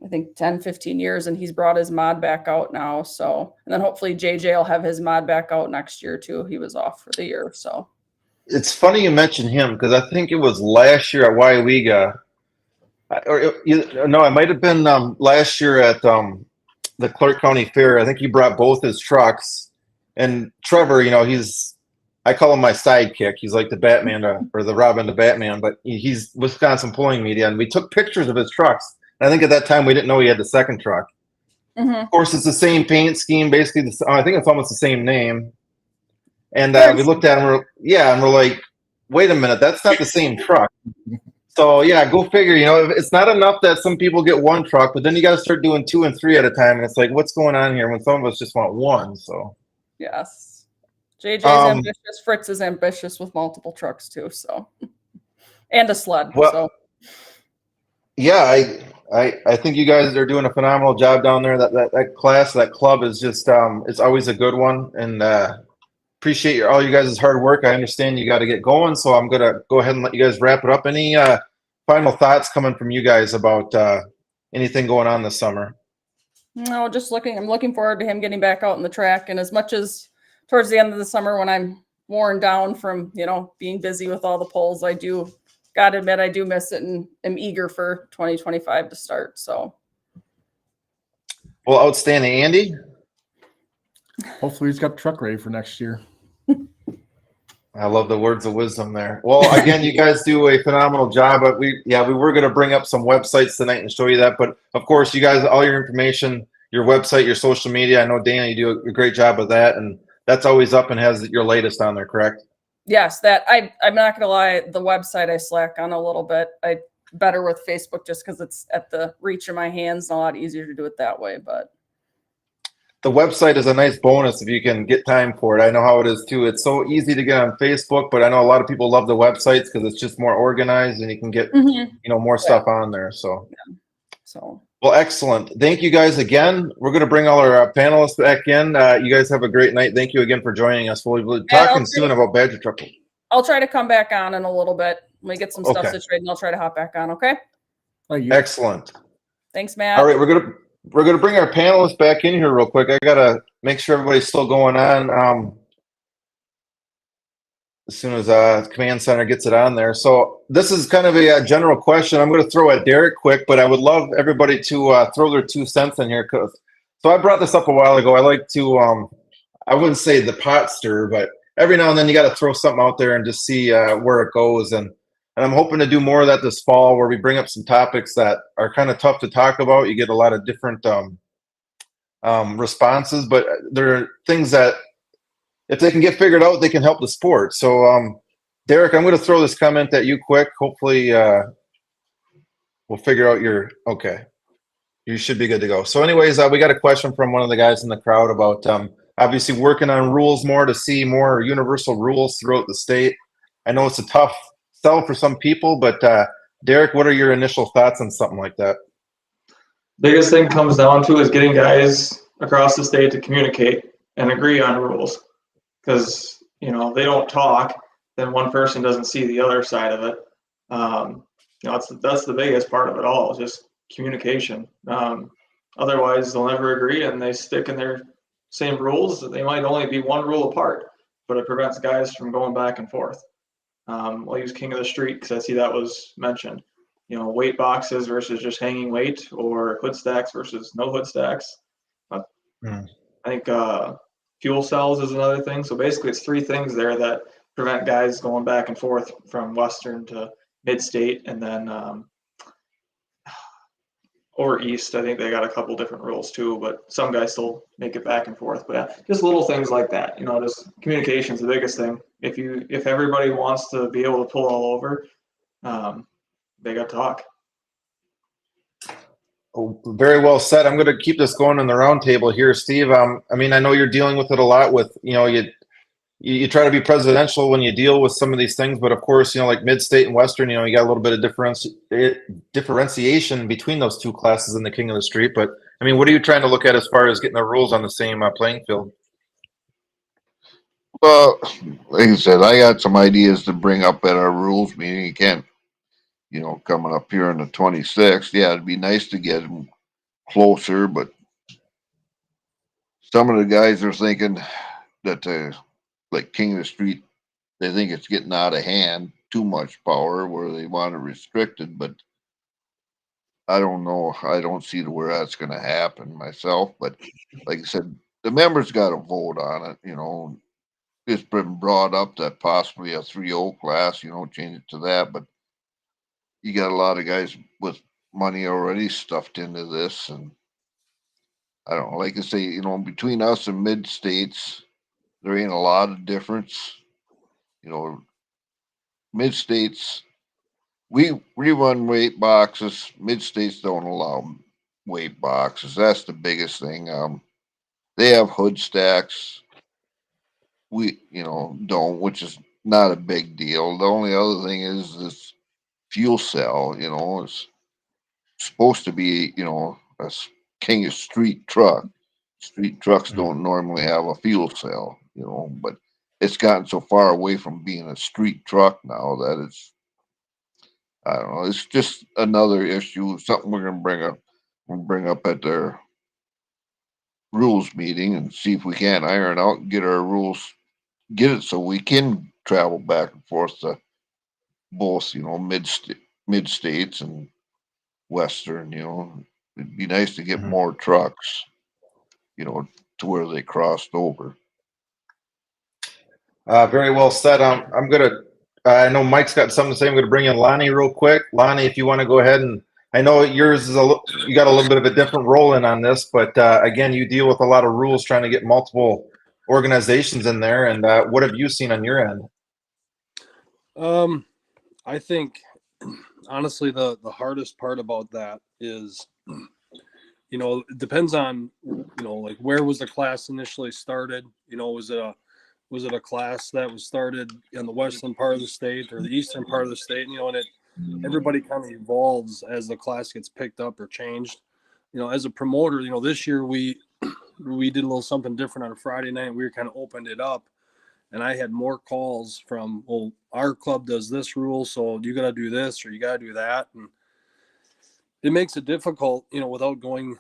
I think, 10, 15 years, and he's brought his mod back out now. So, and then hopefully JJ will have his mod back out next year too. He was off for the year. So it's funny you mentioned him because I think it was last year at Waiwega, it might have been last year at the Clark County Fair. I think he brought both his trucks, and Trevor, you know, I call him my sidekick. He's like the Batman or the Robin to Batman, but he's Wisconsin Pulling Media, and we took pictures of his trucks. And I think at that time we didn't know he had the second truck. Of course, it's the same paint scheme, basically. I think it's almost the same name. And we looked at him, and we're like, wait a minute, that's not the same truck. So yeah, go figure. You know, it's not enough that some people get one truck, but then you got to start doing 2 and 3 at a time, and it's like, what's going on here? When some of us just want one. So yes. JJ's ambitious. Fritz is ambitious with multiple trucks too. So, and a sled. Well, so, yeah, I think you guys are doing a phenomenal job down there. That class, that club is just it's always a good one, and appreciate all you guys' hard work. I understand you got to get going, so I'm gonna go ahead and let you guys wrap it up. Any final thoughts coming from you guys about anything going on this summer? No, I'm looking forward to him getting back out on the track, and as much as towards the end of the summer when I'm worn down from, being busy with all the polls, I do gotta admit, I do miss it and am eager for 2025 to start. So. Well, outstanding. Andy? Hopefully he's got the truck ready for next year. I love the words of wisdom there. Well, again, you guys do a phenomenal job. But we were going to bring up some websites tonight and show you that. But of course, you guys, all your information, your website, your social media. I know, Dana, you do a great job of that. And that's always up and has your latest on there, correct? yes, I'm not gonna lie, the website I slack on a little bit. I better with Facebook just because it's at the reach of my hands and a lot easier to do it that way. But The website is a nice bonus if you can get time for it. I know how it is too. It's so easy to get on Facebook, but I know a lot of people love the websites because it's just more organized and you can get more stuff on there. So. Well, excellent. Thank you guys again. We're going to bring all our panelists back in. You guys have a great night. Thank you again for joining us. We'll be talking soon about Badger Truckle. I'll try to come back on in a little bit. When we get some stuff Okay. situated, and I'll try to hop back on. Okay. Excellent. Thanks, Matt. All right, we're gonna bring our panelists back in here real quick. I gotta make sure everybody's still going on. As soon as Command Center gets it on there. So this is kind of a general question. I'm going to throw at Derek quick, but I would love everybody to throw their 2 cents in here. So I brought this up a while ago. I like to, I wouldn't say the pot stir, but every now and then you got to throw something out there and just see where it goes. And I'm hoping to do more of that this fall, where we bring up some topics that are kind of tough to talk about. You get a lot of different responses, but there are things that, if they can get figured out, they can help the sport. So, Derek, I'm going to throw this comment at you quick. Hopefully, we'll figure out okay. You should be good to go. So anyways, we got a question from one of the guys in the crowd about obviously working on rules more to see more universal rules throughout the state. I know it's a tough sell for some people, but Derek, what are your initial thoughts on something like that? Biggest thing comes down to is getting guys across the state to communicate and agree on rules. Because they don't talk, then one person doesn't see the other side of it. That's the biggest part of it all, is just communication. Otherwise, they'll never agree, and they stick in their same rules. They might only be one rule apart, but it prevents guys from going back and forth. I'll use King of the Street because I see that was mentioned. Weight boxes versus just hanging weight, or hood stacks versus no hood stacks. I think fuel cells is another thing. So basically it's 3 things there that prevent guys going back and forth from Western to mid-state, and then over East. I think they got a couple different rules too, but some guys still make it back and forth. But yeah, just little things like that. Just communication is the biggest thing. If everybody wants to be able to pull all over, they got to talk. Oh, very well said. I'm going to keep this going in the round table here, Steve. I know you're dealing with it a lot with, you try to be presidential when you deal with some of these things, but of course, like mid-state and Western, you got a little bit of differentiation between those 2 classes in the King of the Street. But what are you trying to look at as far as getting the rules on the same playing field? Well, like I said, I got some ideas to bring up at our rules meeting. You can't, coming up here on the 26th. Yeah, it'd be nice to get them closer, but some of the guys are thinking that, like King of the Street, they think it's getting out of hand, too much power, where they want to restrict it. But I don't know. I don't see where that's going to happen myself. But like I said, the members got to vote on it. It's been brought up that possibly a 3-0 class, change it to that. But you got a lot of guys with money already stuffed into this. And I don't know, like I say, between us and mid-states, there ain't a lot of difference. Mid-states, we run weight boxes. Mid-states don't allow weight boxes. That's the biggest thing. They have hood stacks. We, don't, which is not a big deal. The only other thing is this fuel cell, it's supposed to be, a King of Street truck. Street trucks don't normally have a fuel cell, but it's gotten so far away from being a street truck now that I don't know, it's just another issue, something we're going to bring up. We'll bring up at their rules meeting and see if we can iron out and get our rules, get it so we can travel back and forth to both, mid-states and Western, it'd be nice to get more trucks, to where they crossed over. Very well said. I'm going to, I know Mike's got something to say. I'm going to bring in Lonnie real quick. Lonnie, if you want to go ahead, and I know yours is you got a little bit of a different role in on this, but again, you deal with a lot of rules trying to get multiple organizations in there. And what have you seen on your end? I think honestly the hardest part about that is, it depends on, like where was the class initially started? Was it a class that was started in the western part of the state or the eastern part of the state? And everybody kind of evolves as the class gets picked up or changed. As a promoter, this year we did a little something different on a Friday night. We kind of opened it up, and I had more calls from, well, our club does this rule, so you got to do this or you got to do that, and it makes it difficult, without going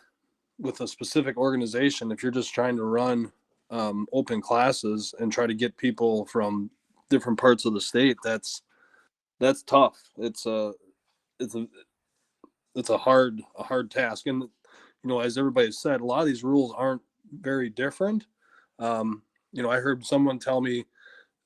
with a specific organization. If you're just trying to run open classes and try to get people from different parts of the state, that's tough. It's a hard task. And as everybody said, a lot of these rules aren't very different. I heard someone tell me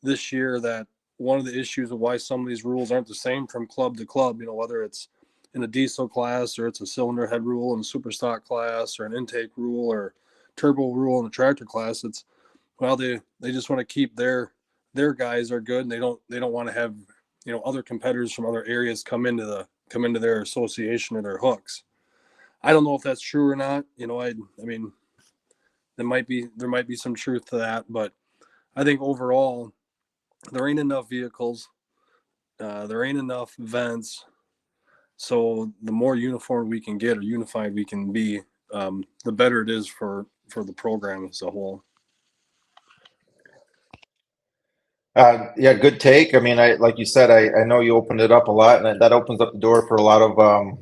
this year that one of the issues of why some of these rules aren't the same from club to club, whether it's in a diesel class or it's a cylinder head rule in a super stock class or an intake rule or turbo rule in a tractor class, it's, well, they just want to keep their guys are good, and they don't want to have, other competitors from other areas come into their association or their hooks. I don't know if that's true or not. I mean, there might be some truth to that, but I think overall there ain't enough vehicles. There ain't enough events. So the more uniform we can get or unified we can be, the better it is for the program as a whole. Yeah, good take. I mean, like you said, I know you opened it up a lot, and that opens up the door for a lot of,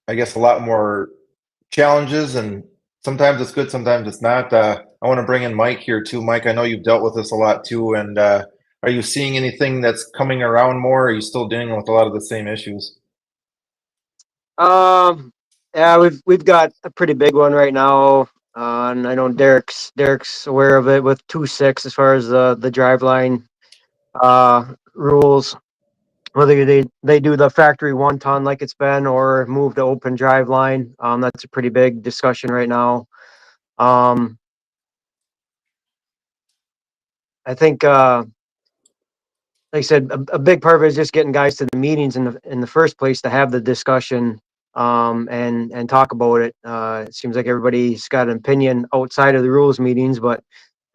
I guess, a lot more challenges. And sometimes it's good, sometimes it's not. I want to bring in Mike here too. Mike, I know you've dealt with this a lot too. And are you seeing anything that's coming around more? Or are you still dealing with a lot of the same issues? Yeah, we've got a pretty big one right now. And I know Derek's aware of it with 2.6 as far as the driveline rules. Whether they do the factory 1 ton like it's been or move to open driveline. That's a pretty big discussion right now. I think like I said, a big part of it is just getting guys to the meetings in the first place to have the discussion and talk about it. It seems like everybody's got an opinion outside of the rules meetings, but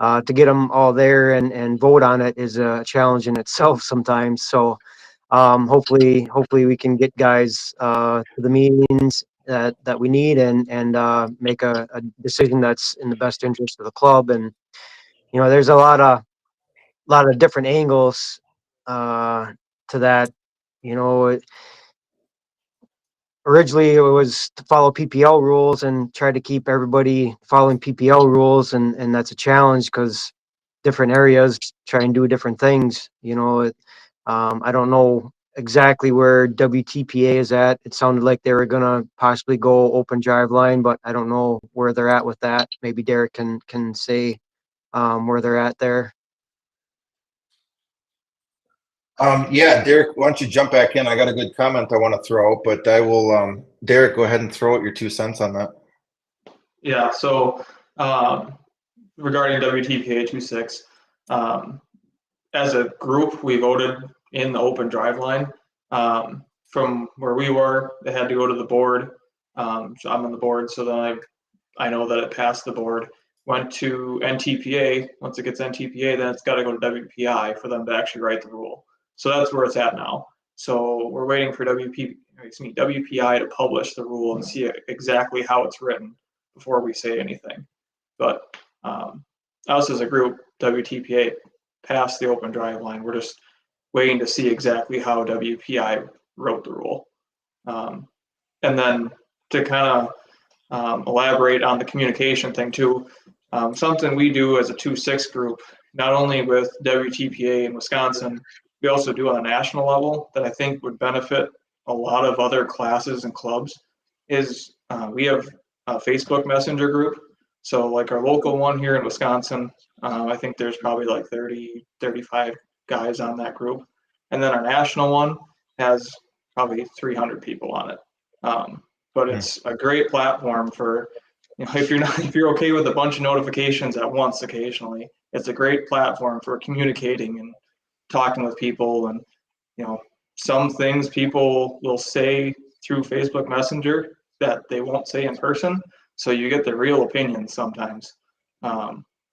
to get them all there and vote on it is a challenge in itself sometimes. So hopefully we can get guys to the meetings that we need and make a decision that's in the best interest of the club. And there's a lot of different angles to that. Originally it was to follow PPL rules and try to keep everybody following PPL rules, and that's a challenge because different areas try and do different things. I don't know exactly where WTPA is at. It sounded like they were gonna possibly go open driveline, but I don't know where they're at with that. Maybe Derek can say where they're at there. Yeah, Derek, why don't you jump back in? I got a good comment I want to throw, but I will, Derek, go ahead and throw out your 2 cents on that. Yeah, so regarding WTPA 2.6, as a group, we voted in the open driveline. From where we were, they had to go to the board. So I'm on the board, so then I know that it passed the board. Went to NTPA. Once it gets NTPA, then it's got to go to WPI for them to actually write the rule. So that's where it's at now. So we're waiting for WPI to publish the rule and see exactly how it's written before we say anything. But us as a group, WTPA passed the open driveline. We're just waiting to see exactly how WPI wrote the rule. And then to kind of elaborate on the communication thing too, something we do as a 2.6 group, not only with WTPA in Wisconsin, we also do on a national level that I think would benefit a lot of other classes and clubs, is we have a Facebook Messenger group. So like our local one here in Wisconsin, I think there's probably like 30, 35 guys on that group. And then our national one has probably 300 people on it. But it's a great platform for, if you're okay with a bunch of notifications at once occasionally, it's a great platform for communicating and talking with people. And some things people will say through Facebook Messenger that they won't say in person. So you get the real opinions sometimes.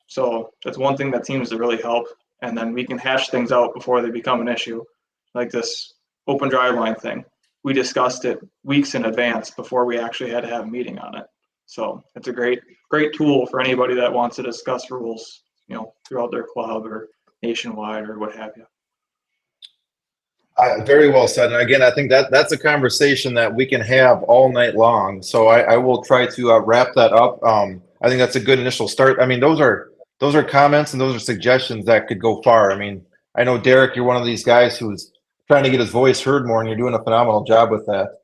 So that's one thing that seems to really help. And then we can hash things out before they become an issue. Like this open drive line thing. We discussed it weeks in advance before we actually had to have a meeting on it. So it's a great tool for anybody that wants to discuss rules, throughout their club or nationwide or what have you. Very well said. And again, I think that's a conversation that we can have all night long. So I will try to wrap that up. I think that's a good initial start. I mean, those are comments and those are suggestions that could go far. I mean, I know Derek, you're one of these guys who's trying to get his voice heard more, and you're doing a phenomenal job with that.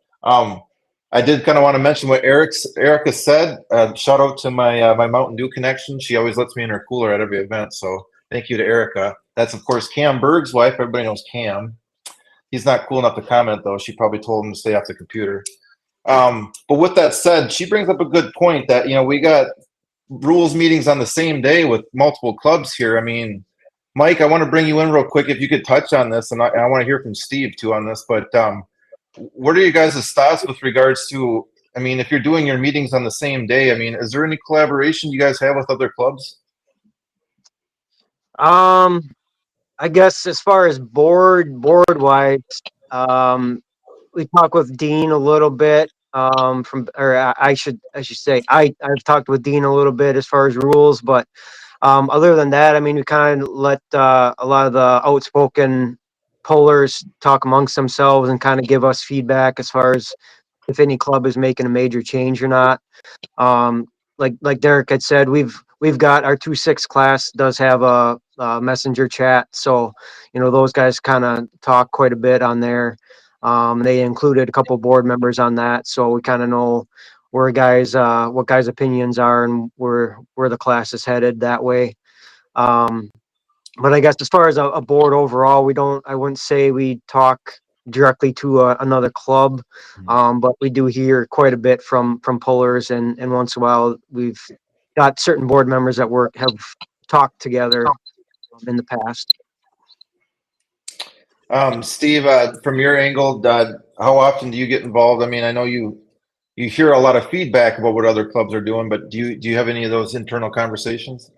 I did kind of want to mention what Erica said. Shout out to my my Mountain Dew connection. She always lets me in her cooler at every event. So thank you to Erica. That's of course Cam Berg's wife. Everybody knows Cam. He's not cool enough to comment though. She probably told him to stay off the computer. But with that said, she brings up a good point that we got rules meetings on the same day with multiple clubs here. I mean, Mike, I want to bring you in real quick if you could touch on this, and I want to hear from Steve too on this. But what are you guys' thoughts with regards to? I mean, if you're doing your meetings on the same day, I mean, is there any collaboration you guys have with other clubs? I guess as far as board wise, we talk with Dean a little bit. I should say I've talked with Dean a little bit as far as rules, but other than that, I mean, we kind of let a lot of the outspoken pullers talk amongst themselves and kind of give us feedback as far as if any club is making a major change or not. Like Derek had said, we've got our 2-6 class does have a messenger chat, so those guys kind of talk quite a bit on there. They included a couple board members on that, so we kind of know where guys what guys' opinions are and where the class is headed that way. But I guess as far as a board overall, I wouldn't say we talk directly to another club, but we do hear quite a bit from pullers, and once in a while we've got certain board members that have talked together in the past. Steve, from your angle, how often do you get involved? I mean, I know you hear a lot of feedback about what other clubs are doing, but do you have any of those internal conversations?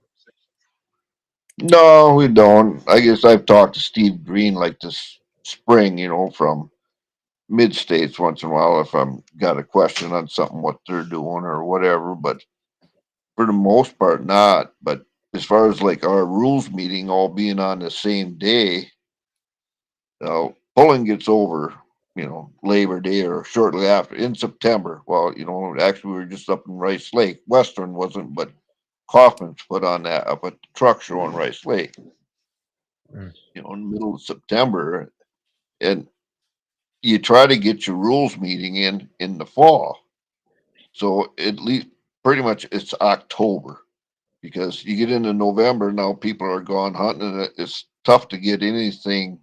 No, we don't. I guess I've talked to Steve Green like this spring, from mid states once in a while if I'm got a question on something what they're doing or whatever, but for the most part not. But as far as like our rules meeting all being on the same day, pulling gets over, Labor Day or shortly after in September. Well, actually we were just up in Rice Lake. Western wasn't, but Kaufman's put on that up at the truck show in Rice Lake. In the middle of September, and you try to get your rules meeting in the fall. So at least pretty much it's October, because you get into November now, people are gone hunting, and it's tough to get anything,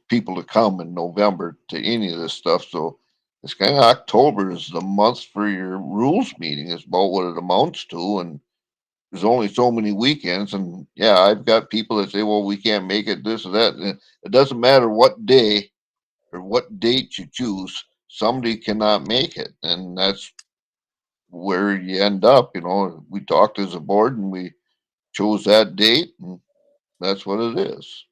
people to come in November to any of this stuff. So it's kind of October is the month for your rules meeting. Is about what it amounts to, and there's only so many weekends. And yeah, I've got people that say, well, we can't make it this or that. And it doesn't matter what day or what date you choose, somebody cannot make it. And that's where you end up. We talked as a board and we chose that date, and that's what it is.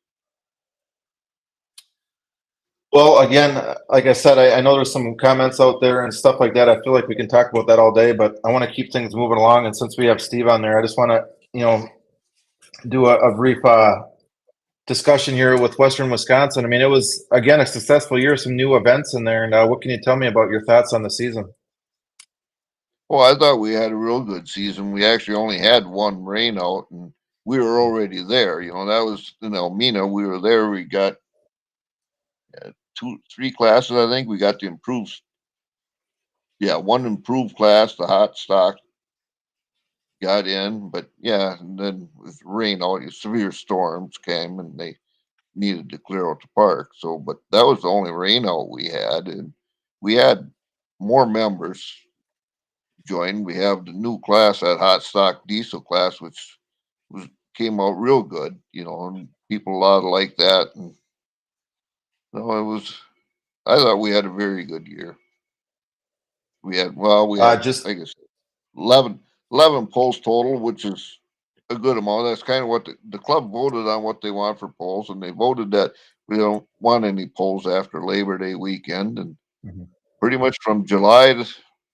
Well, again, like I said, I know there's some comments out there and stuff like that. I feel like we can talk about that all day, but I want to keep things moving along. And since we have Steve on there, I just want to, do a brief discussion here with Western Wisconsin. I mean, it was, again, a successful year, some new events in there. And what can you tell me about your thoughts on the season? Well, I thought we had a real good season. We actually only had one rain out, and we were already there. That was in Elmina. We were there. We got 3 classes, I think. We got the improved, one improved class, the hot stock got in, but and then with rain, all these severe storms came and they needed to clear out the park. So, but that was the only rain out we had, and we had more members join. We have the new class, that hot stock diesel class, which came out real good, and people a lot like that. And No, I thought we had a very good year. We had, Just I guess, 11 polls total, which is a good amount. That's kind of what the club voted on, what they want for polls, and they voted that we don't want any polls after Labor Day weekend. And Mhm. pretty much from July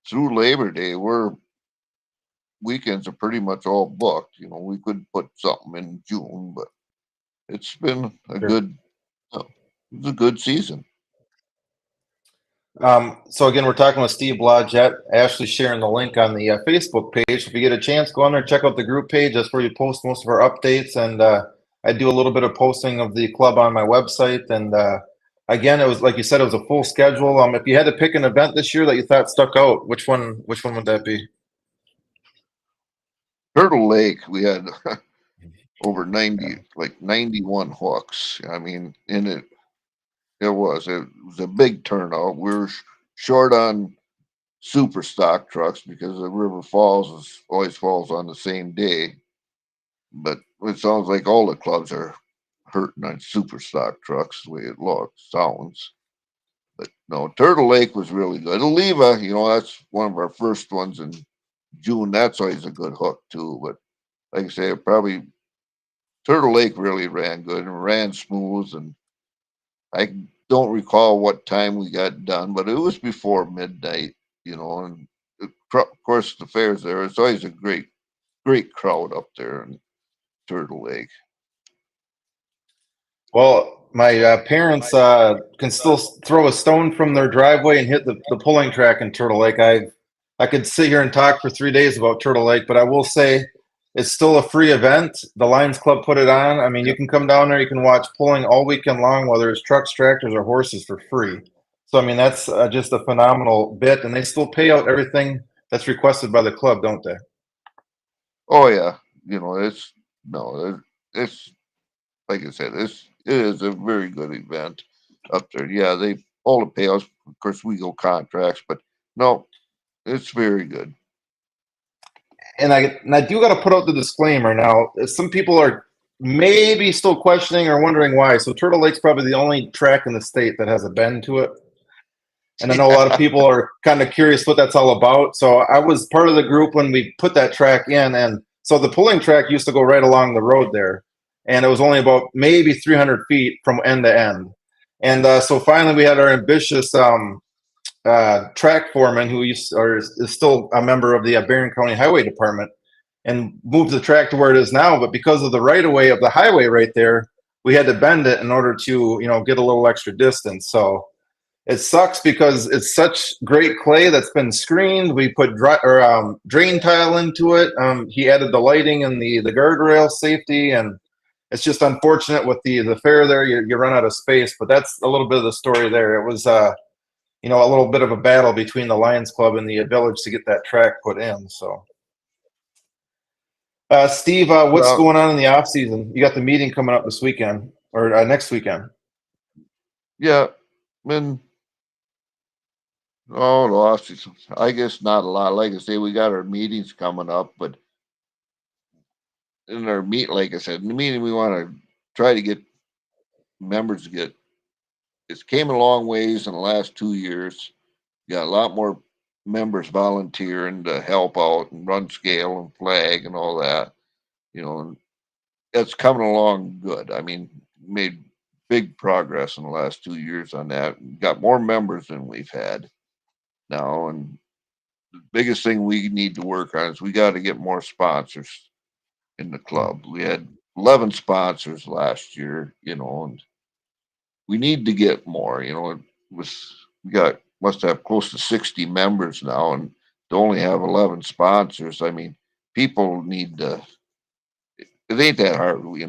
through Labor Day, weekends are pretty much all booked. You know, we could put something in June, but it's been a Sure. it's a good season. So again, we're talking with Steve Blodgett. Ashley's sharing the link on the Facebook page. If you get a chance, go on there, check out the group page. That's where you post most of our updates. And I do a little bit of posting of the club on my website. And again, it was like you said, it was a full schedule. If you had to pick an event this year that you thought stuck out, which one would that be? Turtle Lake, we had over 91 hooks. I mean, it was a big turnout. We were short on super stock trucks because the River Falls always falls on the same day. But it sounds like all the clubs are hurting on super stock trucks, the way it sounds. But no, Turtle Lake was really good. Oliva, that's one of our first ones in June. That's always a good hook too. But like I say, probably Turtle Lake really ran good and ran smooth. And I don't recall what time we got done, but it was before midnight, and of course the fair's there. It's always a great crowd up there in Turtle Lake. Well, my parents can still throw a stone from their driveway and hit the pulling track in Turtle Lake. I could sit here and talk for 3 days about Turtle Lake, but I will say it's still a free event. The Lions Club put it on. I mean, you can come down there, you can watch pulling all weekend long, whether it's trucks, tractors, or horses, for free. So I mean, that's just a phenomenal bit, and they still pay out everything that's requested by the club, don't they? Oh yeah, it's like I said, it is a very good event up there. Yeah, all the payouts. Of course, we go contracts, but no, it's very good. And I do got to put out the disclaimer now. Some people are maybe still questioning or wondering why. So Turtle Lake's probably the only track in the state that has a bend to it. And I know a lot of people are kind of curious what that's all about. So I was part of the group when we put that track in. And so the pulling track used to go right along the road there. And it was only about maybe 300 feet from end to end. And so finally we had our ambitious track foreman who is still a member of the Barron County Highway Department and moved the track to where it is now. But because of the right of way of the highway right there, we had to bend it in order to, get a little extra distance. So it sucks because it's such great clay that's been screened. We put drain tile into it. He added the lighting and the guardrail safety, and it's just unfortunate with the fair there. You run out of space, but that's a little bit of the story there. It was a little bit of a battle between the Lions Club and the village to get that track put in. So, Steve, what's going on in the off season? You got the meeting coming up this weekend or next weekend? Yeah, the off season, I guess not a lot. Like I say, we got our meetings coming up, but in our like I said, in the meeting, we want to try to get members to get. It's came a long ways in the last 2 years. Got a lot more members volunteering to help out and run scale and flag and all that. And it's coming along good. I mean, made big progress in the last 2 years on that. Got more members than we've had now. And the biggest thing we need to work on is we got to get more sponsors in the club. We had 11 sponsors last year, and we need to get more. Must have close to 60 members now, and to only have 11 sponsors. I mean, people need to. It ain't that hard, You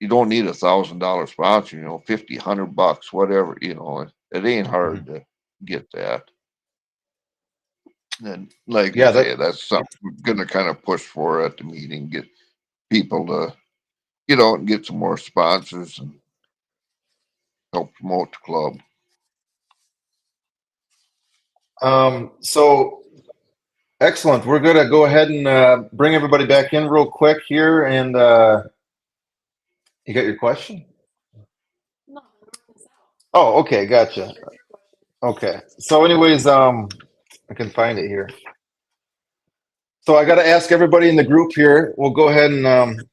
don't need $1,000 sponsor. $50, $100, whatever. It ain't hard to get that. And like I say, that's something we're going to kind of push for at the meeting. Get people to get out and get some more sponsors and help promote the club. So excellent. We're going to go ahead and bring everybody back in real quick here. And you got your question? Oh, okay, gotcha. Okay. So anyways, I can find it here. So I got to ask everybody in the group here. We'll go ahead and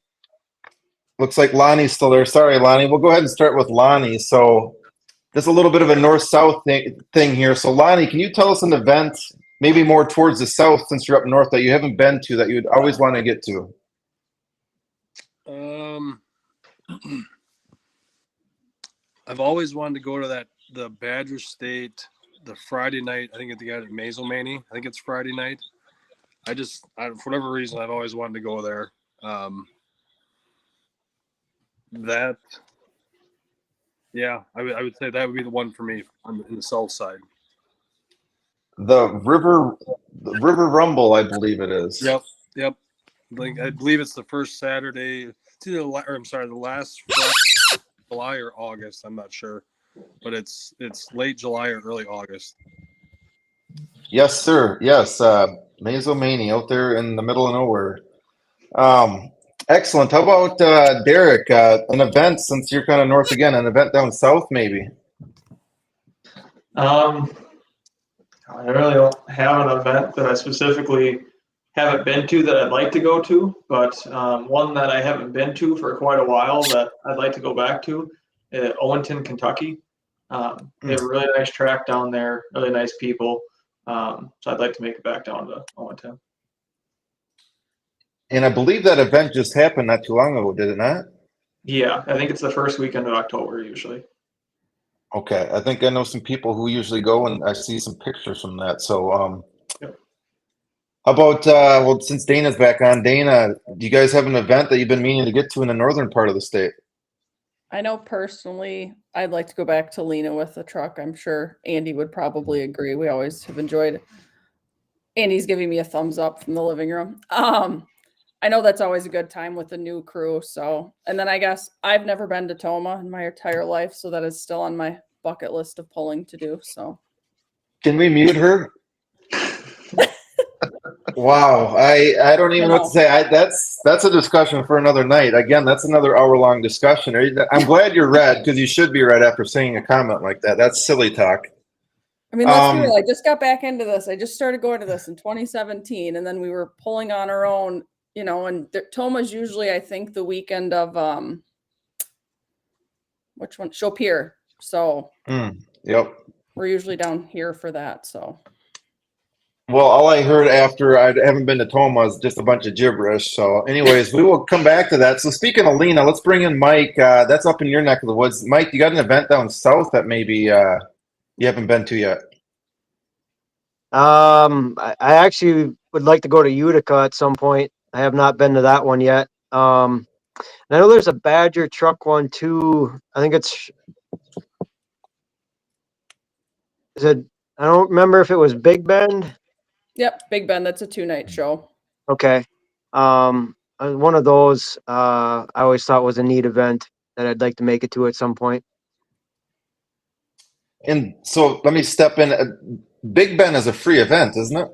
looks like Lonnie's still there. Sorry, Lonnie. We'll go ahead and start with Lonnie. So there's a little bit of a north-south thing here. So Lonnie, can you tell us an event, maybe more towards the south since you're up north, that you haven't been to that you'd always want to get to? I've always wanted to go to the Badger State, the Friday night. I think they got it at Mazomanie. I think it's Friday night. For whatever reason, I've always wanted to go there. I would say that would be the one for me in the south side. The River Rumble, I believe it is. Yep. I believe it's the first Saturday. It's either the last Friday, July or August. I'm not sure, but it's late July or early August. Yes, sir. Yes, Mazomanie out there in the middle of nowhere. Excellent. How about Derek? An event, since you're kind of north again, an event down south, maybe. I really don't have an event that I specifically haven't been to that I'd like to go to, but one that I haven't been to for quite a while that I'd like to go back to, Owenton, Kentucky. They have a really nice track down there, really nice people. So I'd like to make it back down to Owenton. And I believe that event just happened not too long ago, did it not? Yeah, I think it's the first weekend of October usually. Okay, I think I know some people who usually go, and I see some pictures from that. So, Yep. how about well, since Dana's back on, Dana, do you guys have an event that you've been meaning to get to in the northern part of the state? I know personally, I'd like to go back to Lena with the truck. I'm sure Andy would probably agree. We always have enjoyed. Andy's giving me a thumbs up from the living room. I know that's always a good time with the new crew. So, and then I guess I've never been to Toma in my entire life, so that is still on my bucket list of pulling to do. So, Can we mute her? Wow, I don't even know what to say. That's a discussion for another night. Again, that's another hour-long discussion. I'm glad you're red, because you should be red after saying a comment like that. That's silly talk. I mean, let's be real. I just got back into this. I just started going to this in 2017, and then we were pulling on our own, and Toma's usually, I think, the weekend of which one? Chopir. So Yep. we're usually down here for that. So. Well, all I heard after I haven't been to Toma is just a bunch of gibberish. So, anyways, we will come back to that. So, speaking of Lena, let's bring in Mike. That's up in your neck of the woods. Mike, you got an event down south that maybe you haven't been to yet? I actually would like to go to Utica at some point. I have not been to that one yet. And I know there's a Badger truck one too. I think I don't remember if it was Big Bend. Yep, Big Bend. That's a 2-night show. Okay. One of those I always thought was a neat event that I'd like to make it to at some point. And so let me step in. Big Bend is a free event, isn't it?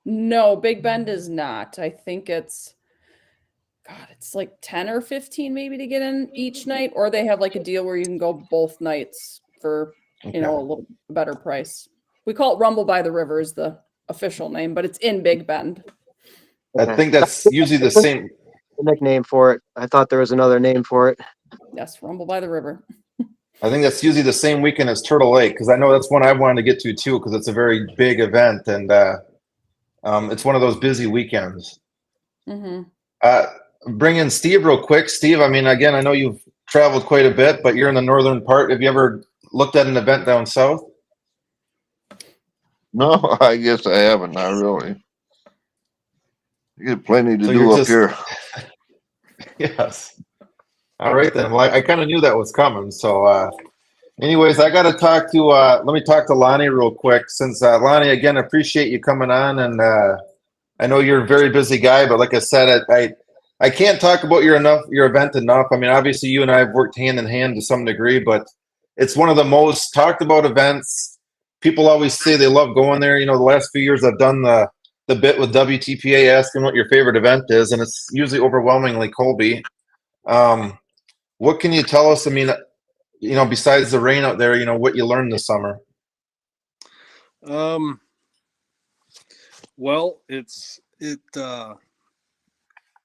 No, Big Bend is not. I think it's like 10 or 15 maybe to get in each night, or they have like a deal where you can go both nights for, a little better price. We call it Rumble by the River is the official name, but it's in Big Bend. I think that's usually the same. The nickname for it. I thought there was another name for it. Yes, Rumble by the River. I think that's usually the same weekend as Turtle Lake, because I know that's one I wanted to get to too, because it's a very big event, and it's one of those busy weekends. Mm-hmm. Bring in Steve real quick. Steve, I mean, again, I know you've traveled quite a bit, but you're in the northern part. Have you ever looked at an event down south? No, I guess I haven't. Not really. You get plenty to do up here. Yes. All right then. Well, I kind of knew that was coming. So, anyways, I got to talk to. Let me talk to Lonnie real quick. Since Lonnie, again, appreciate you coming on, and I know you're a very busy guy, but like I said, I can't talk about your event enough. I mean, obviously, you and I have worked hand in hand to some degree, but it's one of the most talked about events. People always say they love going there. The last few years I've done the bit with WTPA asking what your favorite event is, and it's usually overwhelmingly Colby. What can you tell us? I mean, besides the rain out there, what you learned this summer? Well,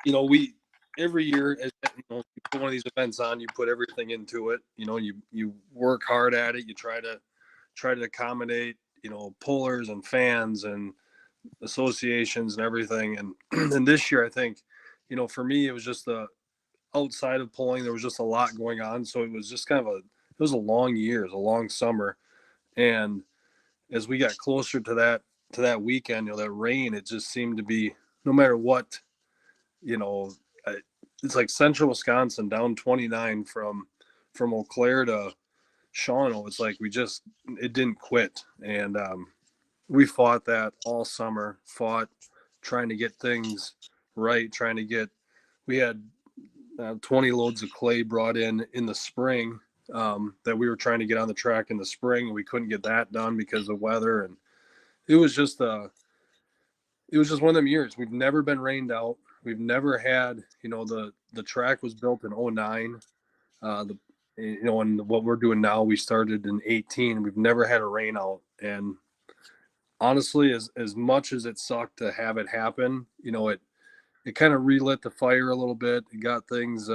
we every year as you put one of these events on, you put everything into it. You work hard at it. You try to accommodate pullers and fans and associations and everything. And and this year, I think, for me, it was just outside of pulling, there was just a lot going on. So it was just it was a long year, it was a long summer, and as we got closer to that weekend, that rain, it just seemed to be no matter what, it's like central Wisconsin down 29 from Eau Claire to Shawano. It's like it didn't quit. And we fought that all summer, trying to get things right, we had 20 loads of clay brought in the spring that we were trying to get on the track in the spring, and we couldn't get that done because of weather. And it was just one of them years. We've never been rained out. We've never had, the track was built in 09. And what we're doing now, we started in 18. We've never had a rain out. And honestly, as much as it sucked to have it happen, it kind of relit the fire a little bit. It got things,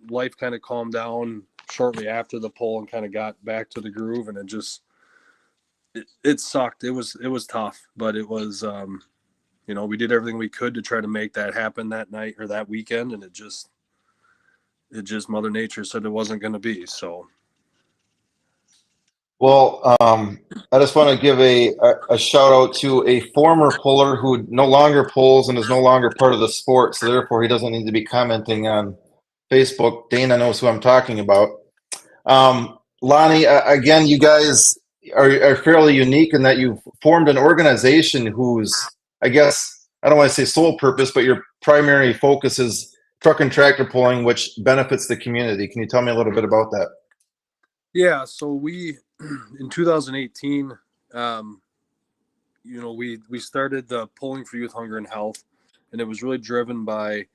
life kind of calmed down shortly after the pull and kind of got back to the groove. And it sucked. It was tough, but it was, we did everything we could to try to make that happen that night or that weekend. And it just Mother Nature said it wasn't going to be. So. Well, I just want to give a shout out to a former puller who no longer pulls and is no longer part of the sport, so therefore he doesn't need to be commenting on Facebook. Dana knows who I'm talking about. Lonnie, again, you guys are fairly unique in that you've formed an organization whose, I guess, I don't want to say sole purpose, but your primary focus is truck and tractor pulling, which benefits the community. Can you tell me a little bit about that? Yeah, so we in 2018, we started the Pulling for Youth Hunger and Health, and it was really driven by,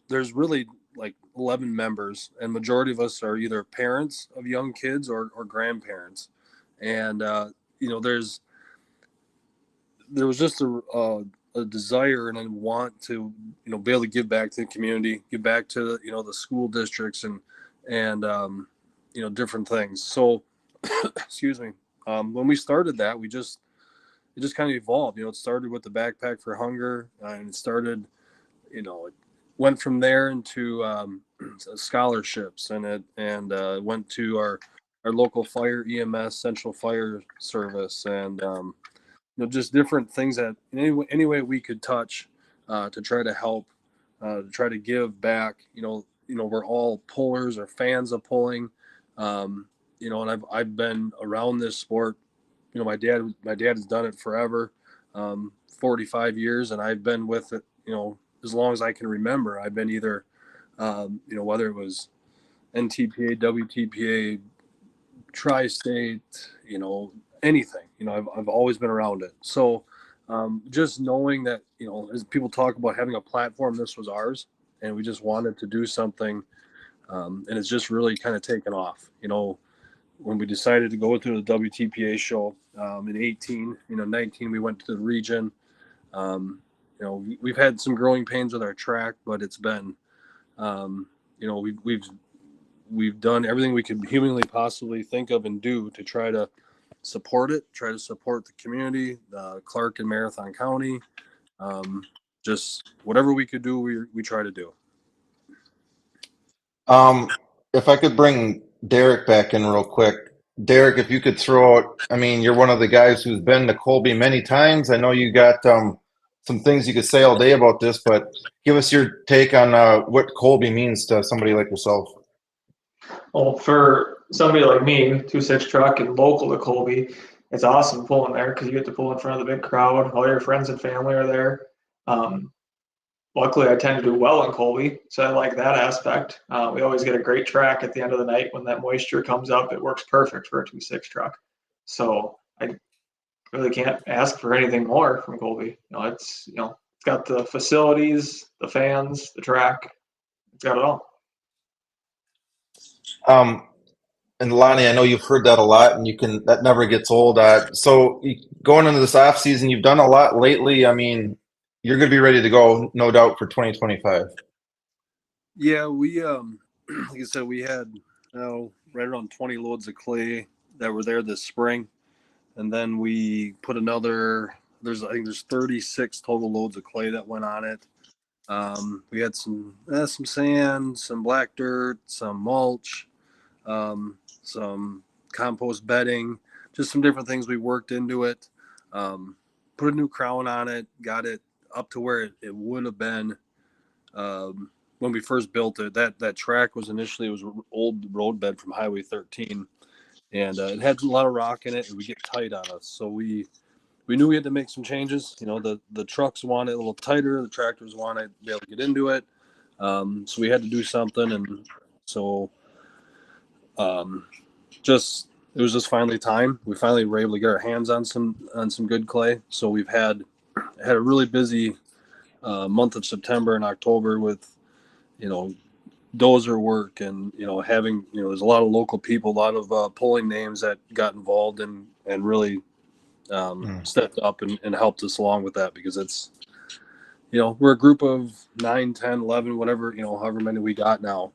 there's really like 11 members, and majority of us are either parents of young kids or grandparents, and there was just a desire and a want to be able to give back to the community, give back to the school districts and different things. So excuse me, when we started that, it just kind of evolved. It started with the Backpack for Hunger, and it started, it went from there into scholarships, and it went to our local fire EMS Central Fire Service, and just different things that in any way we could touch to try to help, to try to give back. We're all pullers or fans of pulling, and I've been around this sport. My dad has done it forever, 45 years, and I've been with it, as long as I can remember. I've been either, whether it was NTPA, WTPA, Tri-State, anything, I've always been around it. So just knowing that, as people talk about having a platform, this was ours, and we just wanted to do something. And it's just really kind of taken off. When we decided to go through the WTPA show in 18, 19, we went to the region. We've had some growing pains with our track, but it's been, we've done everything we could humanly possibly think of and do to try to support it, try to support the community, Clark and Marathon County. Just whatever we could do, we try to do. If I could bring Derek back in real quick. Derek, if you could throw out, you're one of the guys who's been to Colby many times. I know you got some things you could say all day about this, but give us your take on what Colby means to somebody like yourself. Well, for somebody like me, 2.6 truck and local to Colby, it's awesome pulling there because you get to pull in front of the big crowd. All your friends and family are there. Luckily, I tend to do well in Colby, so I like that aspect. We always get a great track at the end of the night when that moisture comes up. It works perfect for a 2.6 truck. So I really can't ask for anything more from Colby. It's got the facilities, the fans, the track. It's got it all. And Lonnie, I know you've heard that a lot, and that never gets old. Going into this off season, you've done a lot lately. I mean, you're going to be ready to go, no doubt, for 2025. Yeah, we like I said, we had right around 20 loads of clay that were there this spring, and then we put another. I think there's 36 total loads of clay that went on it. We had some sand, some black dirt, some mulch, some compost bedding, just some different things we worked into it. Put a new crown on it, got it up to where it would have been when we first built it. That track was initially, it was an old road bed from Highway 13, and it had a lot of rock in it, and we get tight on us. So we knew we had to make some changes. You know, the trucks want it a little tighter, the tractors want to be able to get into it. So we had to do something, and so it was just finally time. We finally were able to get our hands on some good clay. So we've had a really busy month of September and October with, dozer work and, having, there's a lot of local people, a lot of polling names that got involved and really stepped up and helped us along with that, because it's, we're a group of 9, 10, 11, whatever, however many we got now.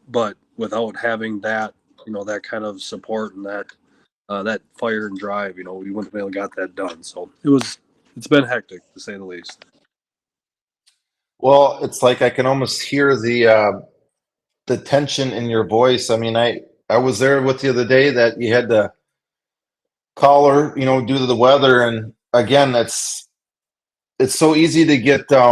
But without having that, that kind of support and that fire and drive, we wouldn't have able to got that done. So it's been hectic, to say the least. Well, it's like I can almost hear the tension in your voice. I mean, I was there with you the other day that you had to call her, due to the weather. And again, it's so easy to get, I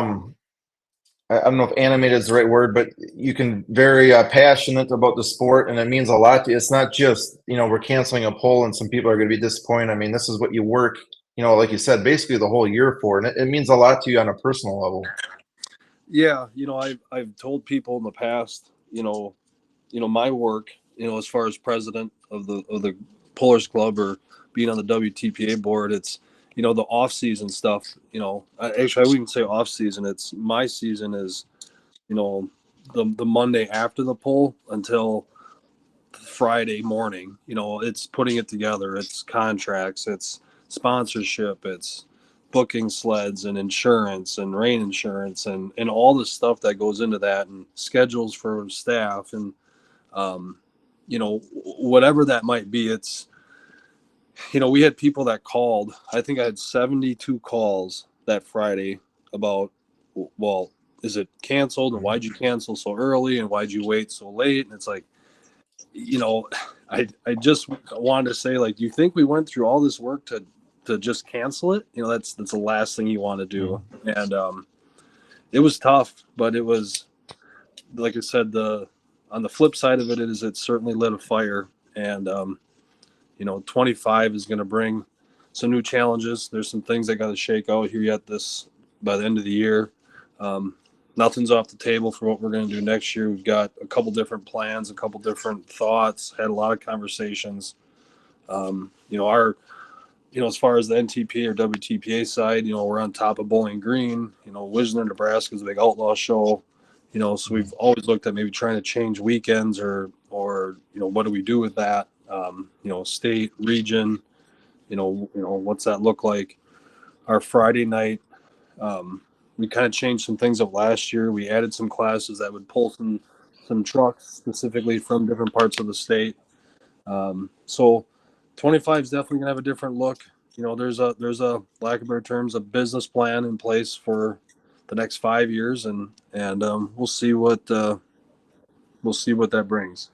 don't know if animated is the right word, but you can very passionate about the sport, and it means a lot to you. It's not just, we're canceling a poll and some people are going to be disappointed. I mean, this is what you work, like you said, basically the whole year for, and it means a lot to you on a personal level. Yeah, I've told people in the past, my work, as far as president of the Pullers Club or being on the WTPA board, it's, the off season stuff, actually I wouldn't say off season. It's my season is, the Monday after the poll until Friday morning, it's putting it together. It's contracts, it's sponsorship, it's booking sleds and insurance and rain insurance and all the stuff that goes into that, and schedules for staff and, whatever that might be. It's, we had people that called. I think I had 72 calls that Friday about, well, is it canceled? And why'd you cancel so early? And why'd you wait so late? And it's like, I just wanted to say, like, do you think we went through all this work to just cancel it? That's the last thing you want to do. And it was tough, but it was, like I said, on the flip side of it is it certainly lit a fire. And 25 is going to bring some new challenges. There's some things that got to shake out here yet by the end of the year. Nothing's off the table for what we're going to do next year. We've got a couple different plans, a couple different thoughts, had a lot of conversations. As far as the NTP or WTPA side, we're on top of Bowling Green. Wisner, Nebraska is a big outlaw show. So we've always looked at maybe trying to change weekends or what do we do with that? State, region, what's that look like? Our Friday night, we kind of changed some things up last year. We added some classes that would pull some trucks specifically from different parts of the state. So 25 is definitely gonna have a different look. There's a lack of better terms, a business plan in place for the next 5 years, and we'll see what that brings.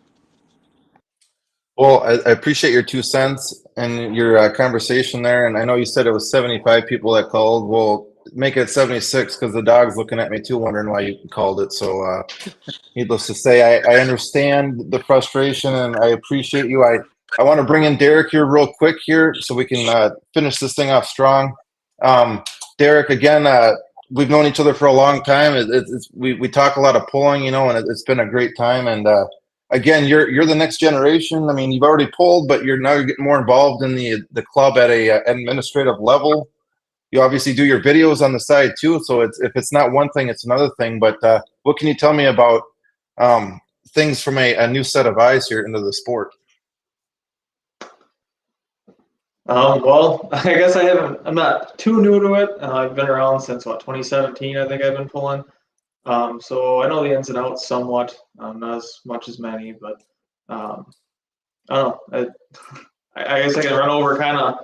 Well, I appreciate your 2 cents and your conversation there. And I know you said it was 75 people that called. We'll make it 76 because the dog's looking at me too, wondering why you called it. So needless to say, I understand the frustration and I appreciate you. I want to bring in Derek here real quick here so we can finish this thing off strong. Derek, again, we've known each other for a long time. We talk a lot of pulling, and it's been a great time. And again, you're the next generation. I mean, you've already pulled, but you're getting more involved in the club at a administrative level. You obviously do your videos on the side too. So if it's not one thing, it's another thing. But what can you tell me about things from a new set of eyes here into the sport? Well, I guess I'm not too new to it. I've been around since 2017, I think I've been pulling. So I know the ins and outs somewhat, not as much as many, but I don't know. I guess I can run over kind of,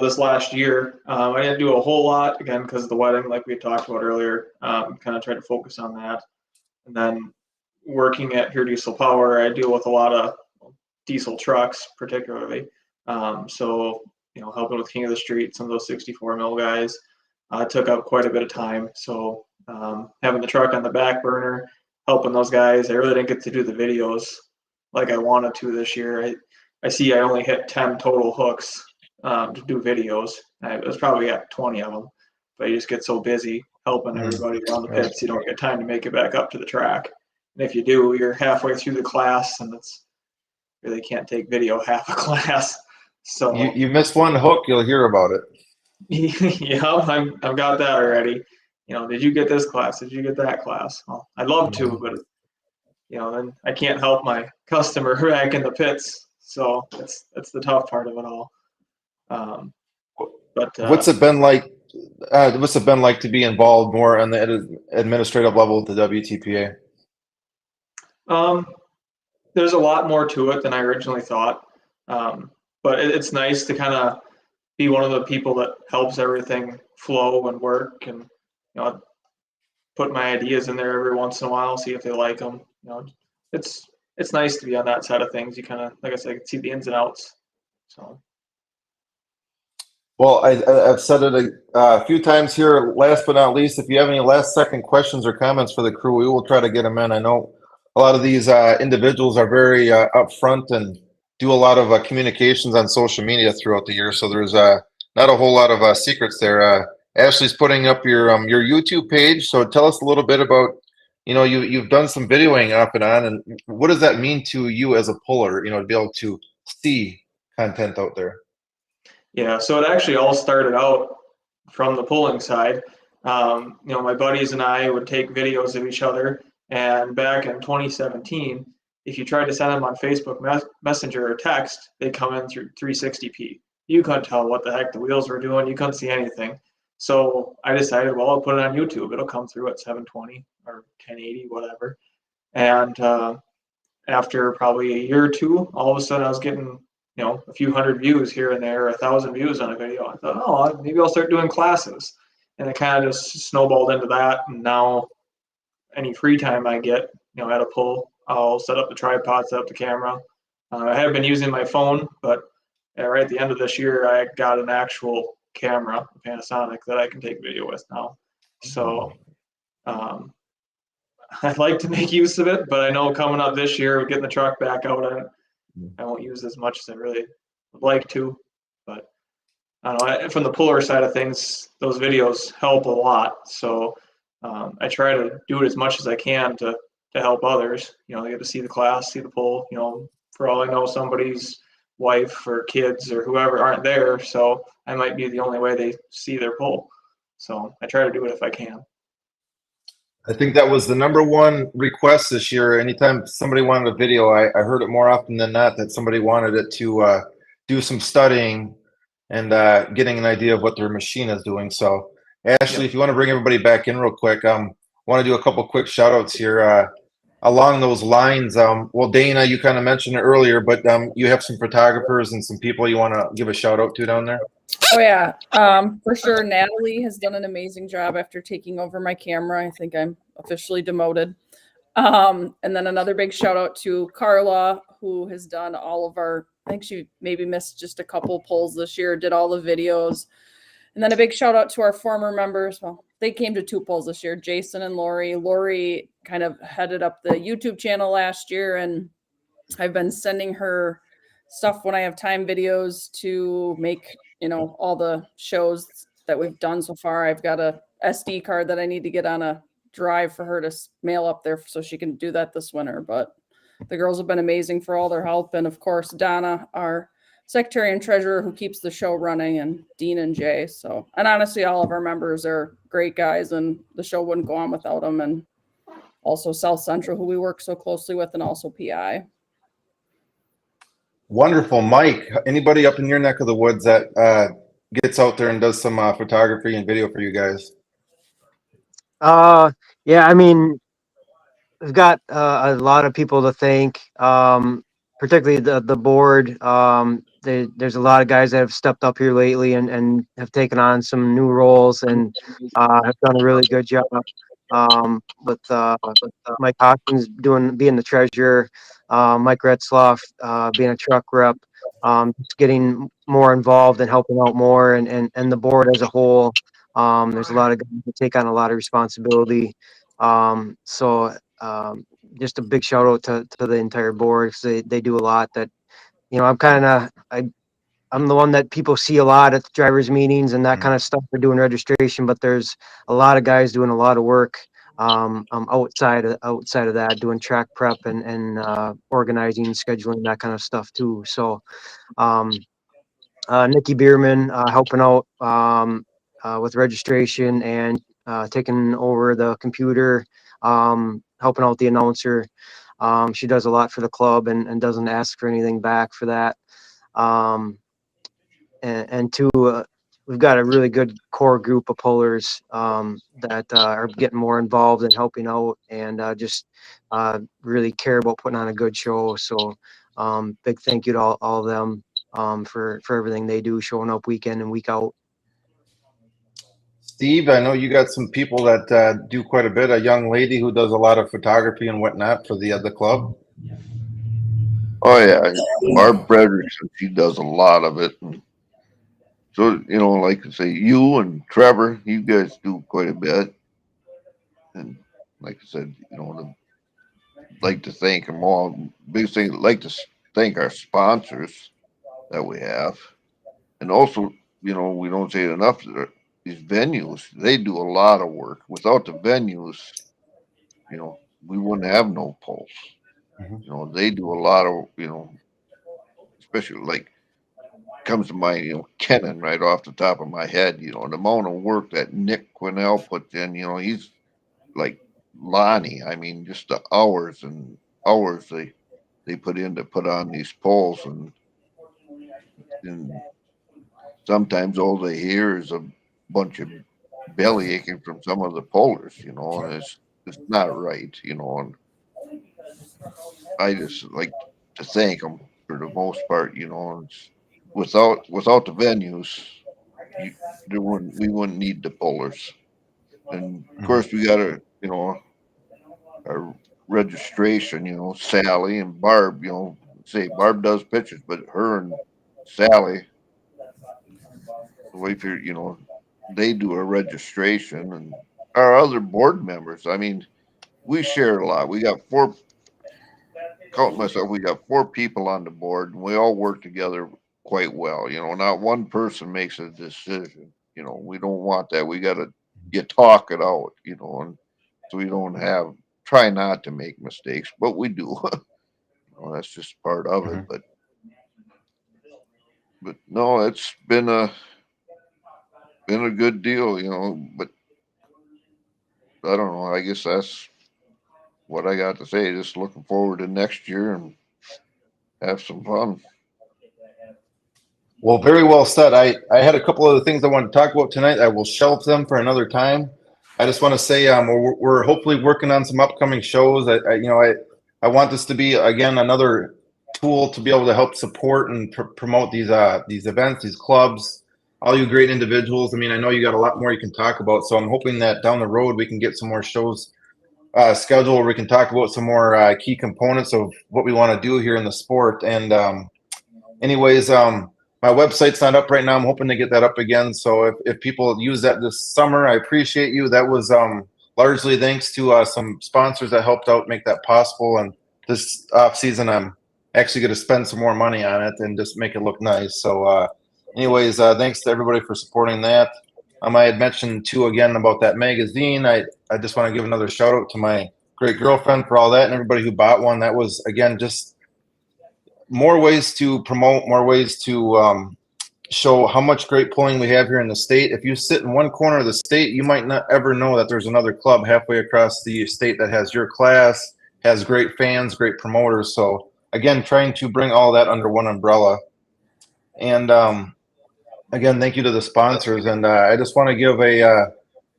this last year. I didn't do a whole lot, again, because of the wedding, like we talked about earlier. Kind of tried to focus on that. And then working at Pure Diesel Power, I deal with a lot of diesel trucks, particularly. So, helping with King of the Street, some of those 64 mil guys, took up quite a bit of time. So, having the truck on the back burner, helping those guys, I really didn't get to do the videos like I wanted to this year. I see I only hit 10 total hooks to do videos. I was probably at 20 of them, but you just get so busy helping everybody around the pits, you don't get time to make it back up to the track. And if you do, you're halfway through the class, and it's really can't take video half a class. So You miss one hook, you'll hear about it. yeah, I've got that already. Did you get this class? Did you get that class? Well, I'd love to, but then I can't help my customer back in the pits. So that's the tough part of it all. What's it been like? What's it been like to be involved more on the administrative level with the WTPA? There's a lot more to it than I originally thought. But it's nice to kind of be one of the people that helps everything flow and work, and put my ideas in there every once in a while, see if they like them. It's nice to be on that side of things. You kind of, like I said, see the ins and outs. So. Well, I've said it a few times here. Last but not least, if you have any last second questions or comments for the crew, we will try to get them in. I know a lot of these individuals are very upfront and do a lot of communications on social media throughout the year. So there's not a whole lot of secrets there. Ashley's putting up your YouTube page. So tell us a little bit about, you've done some videoing off and on, and what does that mean to you as a puller, to be able to see content out there? Yeah, so it actually all started out from the pulling side. My buddies and I would take videos of each other, and back in 2017, if you tried to send them on Facebook Messenger or text, they'd come in through 360p. You couldn't tell what the heck the wheels were doing. You couldn't see anything. So I decided, well, I'll put it on YouTube. It'll come through at 720 or 1080, whatever. And after probably a year or two, all of a sudden I was getting, a few hundred views here and there, 1,000 views on a video. I thought, oh, maybe I'll start doing classes. And it kind of just snowballed into that. And now any free time I get, at a pull, I'll set up the tripod, set up the camera. I have been using my phone, but right at the end of this year, I got an actual camera, a Panasonic, that I can take video with now. So I'd like to make use of it, but I know coming up this year, getting the truck back out, I won't use as much as I really would like to. But I don't know, from the puller side of things, those videos help a lot. So I try to do it as much as I can to help others. They get to see the class, see the pull. For all I know, somebody's wife or kids or whoever aren't there, so I might be the only way they see their pull. So I try to do it if I can. I think that was the number one request this year. Anytime somebody wanted a video, I heard it more often than not that somebody wanted it to do some studying and getting an idea of what their machine is doing. So Ashley, if you want to bring everybody back in real quick, want to do a couple quick shout outs here. Along those lines, well, Dana, you kind of mentioned it earlier, but you have some photographers and some people you want to give a shout out to down there? Oh yeah, for sure. Natalie has done an amazing job after taking over my camera. I think I'm officially demoted. And then another big shout out to Carla, who has done all of our, I think she maybe missed just a couple pulls this year, did all the videos. And then a big shout out to our former members. Well, they came to 2 polls this year, Jason and Lori. Lori kind of headed up the YouTube channel last year, and I've been sending her stuff when I have time, videos to make, all the shows that we've done so far. I've got a SD card that I need to get on a drive for her to mail up there so she can do that this winter. But the girls have been amazing for all their help. And of course, Donna, our secretary and treasurer, who keeps the show running, and Dean and Jay. So, and honestly, all of our members are great guys, and the show wouldn't go on without them. And also South Central, who we work so closely with, and also PI. Wonderful. Mike, anybody up in your neck of the woods that gets out there and does some photography and video for you guys? Yeah, I mean, we've got a lot of people to thank, particularly the board. There's a lot of guys that have stepped up here lately and have taken on some new roles and have done a really good job. With Mike Hopkins being the treasurer, Mike Retzloff being a truck rep, just getting more involved and helping out more, and the board as a whole. There's a lot of guys that take on a lot of responsibility. So just a big shout out to the entire board, because they do a lot that, I'm the one that people see a lot at the drivers meetings and that kind of stuff. We're doing registration, but there's a lot of guys doing a lot of work outside of that, doing track prep and organizing, scheduling, that kind of stuff too. So Nikki Bierman helping out with registration and taking over the computer, helping out the announcer. She does a lot for the club and doesn't ask for anything back for that. And two, we've got a really good core group of pullers that are getting more involved and helping out, and just really care about putting on a good show. So big thank you to all of them for everything they do, showing up week in and week out. Steve, I know you got some people that do quite a bit. A young lady who does a lot of photography and whatnot for the club. Oh yeah, Barb Frederickson, she does a lot of it. So, like I say, you and Trevor, you guys do quite a bit. And like I said, like to thank them all. Big thing, like to thank our sponsors that we have. And also, we don't say it enough, these venues, they do a lot of work. Without the venues, we wouldn't have no Pulse. They do a lot of, especially like, comes to mind, Kennan right off the top of my head, the amount of work that Nick Quinnell puts in, he's like Lonnie. I mean, just the hours and hours they put in to put on these poles, and sometimes all they hear is a bunch of belly aching from some of the pullers, and it's not right, and I just like to thank them for the most part, without the venues, we wouldn't need the pullers. And of course we got our registration, Sally and Barb, say Barb does pictures, but her and Sally, they do a registration, and our other board members, I mean, we share a lot. We got we got 4 people on the board, and we all work together quite well. Not one person makes a decision. We don't want that. We got to talk it out, and so we don't try not to make mistakes, but we do. That's just part of it. But no, it's been a good deal, but I don't know. I guess that's what I got to say. Just looking forward to next year and have some fun. Well, very well said. I had a couple other things I wanted to talk about tonight. I will shelve them for another time. I just want to say we're hopefully working on some upcoming shows. I want this to be, again, another tool to be able to help support and promote these events, these clubs, all you great individuals. I mean, I know you got a lot more you can talk about, so I'm hoping that down the road we can get some more shows scheduled where we can talk about some more key components of what we want to do here in the sport. And anyways, my website's not up right now. I'm hoping to get that up again. So if people use that this summer, I appreciate you. That was largely thanks to some sponsors that helped out make that possible. And this off season, I'm actually going to spend some more money on it and just make it look nice. So anyways, thanks to everybody for supporting that. I had mentioned too again about that magazine. I just want to give another shout out to my great girlfriend for all that and everybody who bought one. That was, again, just more ways to promote, more ways to show how much great pulling we have here in the state. If you sit in one corner of the state, you might not ever know that there's another club halfway across the state that has your class, has great fans, great promoters. So again, trying to bring all that under one umbrella. And again, thank you to the sponsors. And I just want to give a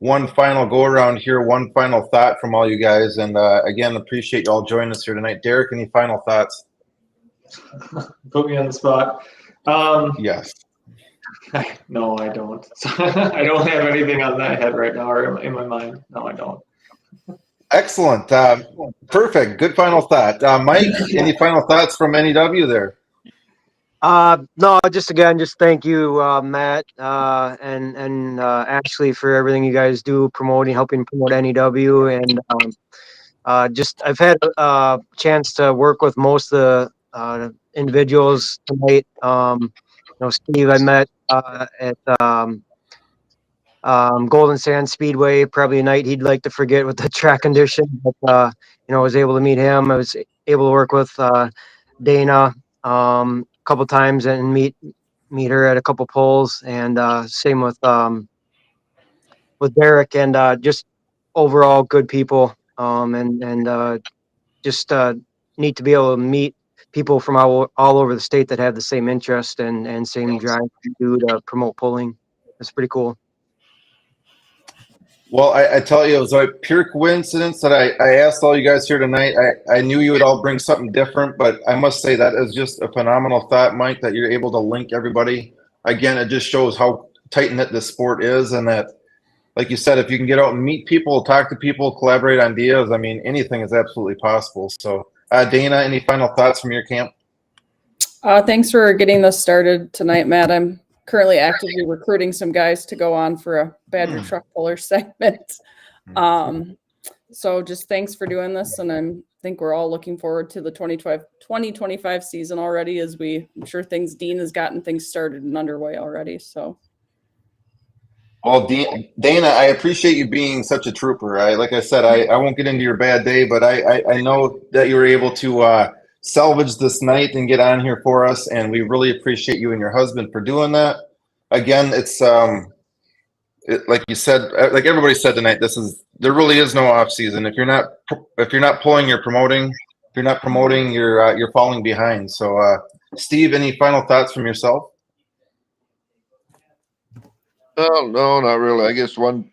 one final go around here, one final thought from all you guys. And again, appreciate you all joining us here tonight. Derek, any final thoughts? Put me on the spot. Yes. No, I don't. I don't have anything on that head right now or in my mind. No, I don't. Excellent. Perfect. Good final thought. Mike, any final thoughts from NEW there? No, just thank you, Matt, and Ashley for everything you guys do helping promote NEW. And I've had a chance to work with most of the individuals tonight. Steve, I met at Golden Sand Speedway, probably a night he'd like to forget with the track condition, but I was able to meet him. I was able to work with Dana a couple times and meet her at a couple polls, and same with Derek, and just overall good people, and just neat to be able to meet people from all over the state that have the same interest and same drive to promote pulling. It's pretty cool. Well, I tell you, it was a pure coincidence that I asked all you guys here tonight. I knew you would all bring something different, but I must say that is just a phenomenal thought, Mike, that you're able to link everybody. Again, it just shows how tight-knit this sport is, and that, like you said, if you can get out and meet people, talk to people, collaborate on ideas, I mean, anything is absolutely possible. So, Dana, any final thoughts from your camp? Thanks for getting this started tonight, Matt. I'm currently actively recruiting some guys to go on for a Badger truck puller segment. So just thanks for doing this. And I think we're all looking forward to the 2025 season already, as I'm sure Dean has gotten things started and underway already. So. Well, Dana, I appreciate you being such a trooper. Like I said, I won't get into your bad day, but I know that you were able to salvage this night and get on here for us, and we really appreciate you and your husband for doing that. Again, it's like you said, like everybody said tonight, there really is no off season. If you're not pulling, you're promoting. If you're not promoting, you're falling behind. So, Steve, any final thoughts from yourself? Well, no, not really. I guess one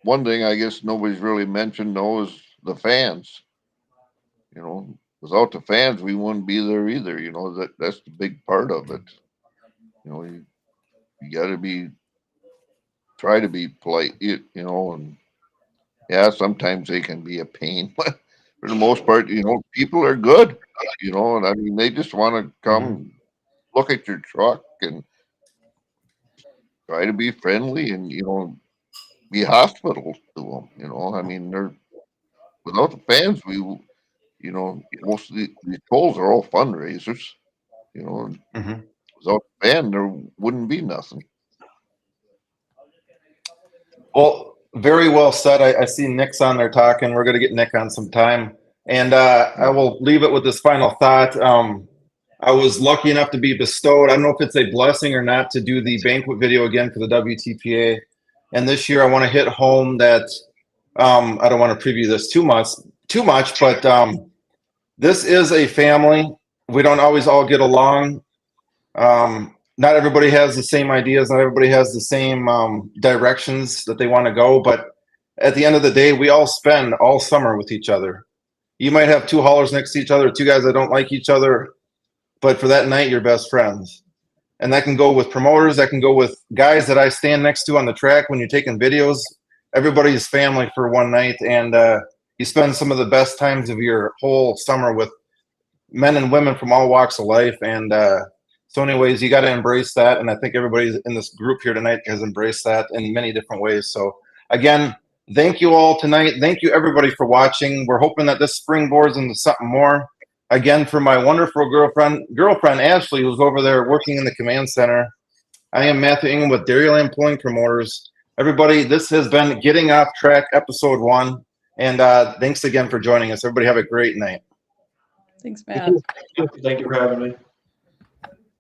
thing I guess nobody's really mentioned though is the fans. Without the fans, we wouldn't be there either. That's the big part of it. You got to try to be polite, and yeah, sometimes they can be a pain, but for the most part, people are good, and I mean, they just want to come look at your truck and try to be friendly and, be hospitable to them, I mean, without the fans, most of these polls are all fundraisers, and without the band, there wouldn't be nothing. Well, very well said. I see Nick's on there talking. We're going to get Nick on some time. And I will leave it with this final thought. I was lucky enough to be bestowed, I don't know if it's a blessing or not, to do the banquet video again for the WTPA. And this year I want to hit home that I don't want to preview this too much, but this is a family. We don't always all get along. Not everybody has the same ideas. Not everybody has the same directions that they want to go. But at the end of the day, we all spend all summer with each other. You might have two haulers next to each other, two guys that don't like each other, but for that night, you're best friends. And that can go with promoters. That can go with guys that I stand next to on the track when you're taking videos. Everybody's family for one night. And you spend some of the best times of your whole summer with men and women from all walks of life. And so anyways, you got to embrace that. And I think everybody in this group here tonight has embraced that in many different ways. So again, thank you all tonight. Thank you everybody for watching. We're hoping that this springboards into something more. Again, for my wonderful girlfriend Ashley, who's over there working in the command center, I am Matthew Ingham with Dairyland Pulling Promoters. Everybody, this has been Getting Off Track, Episode 1. And thanks again for joining us. Everybody have a great night. Thanks, Matt. Thank you for having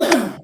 me.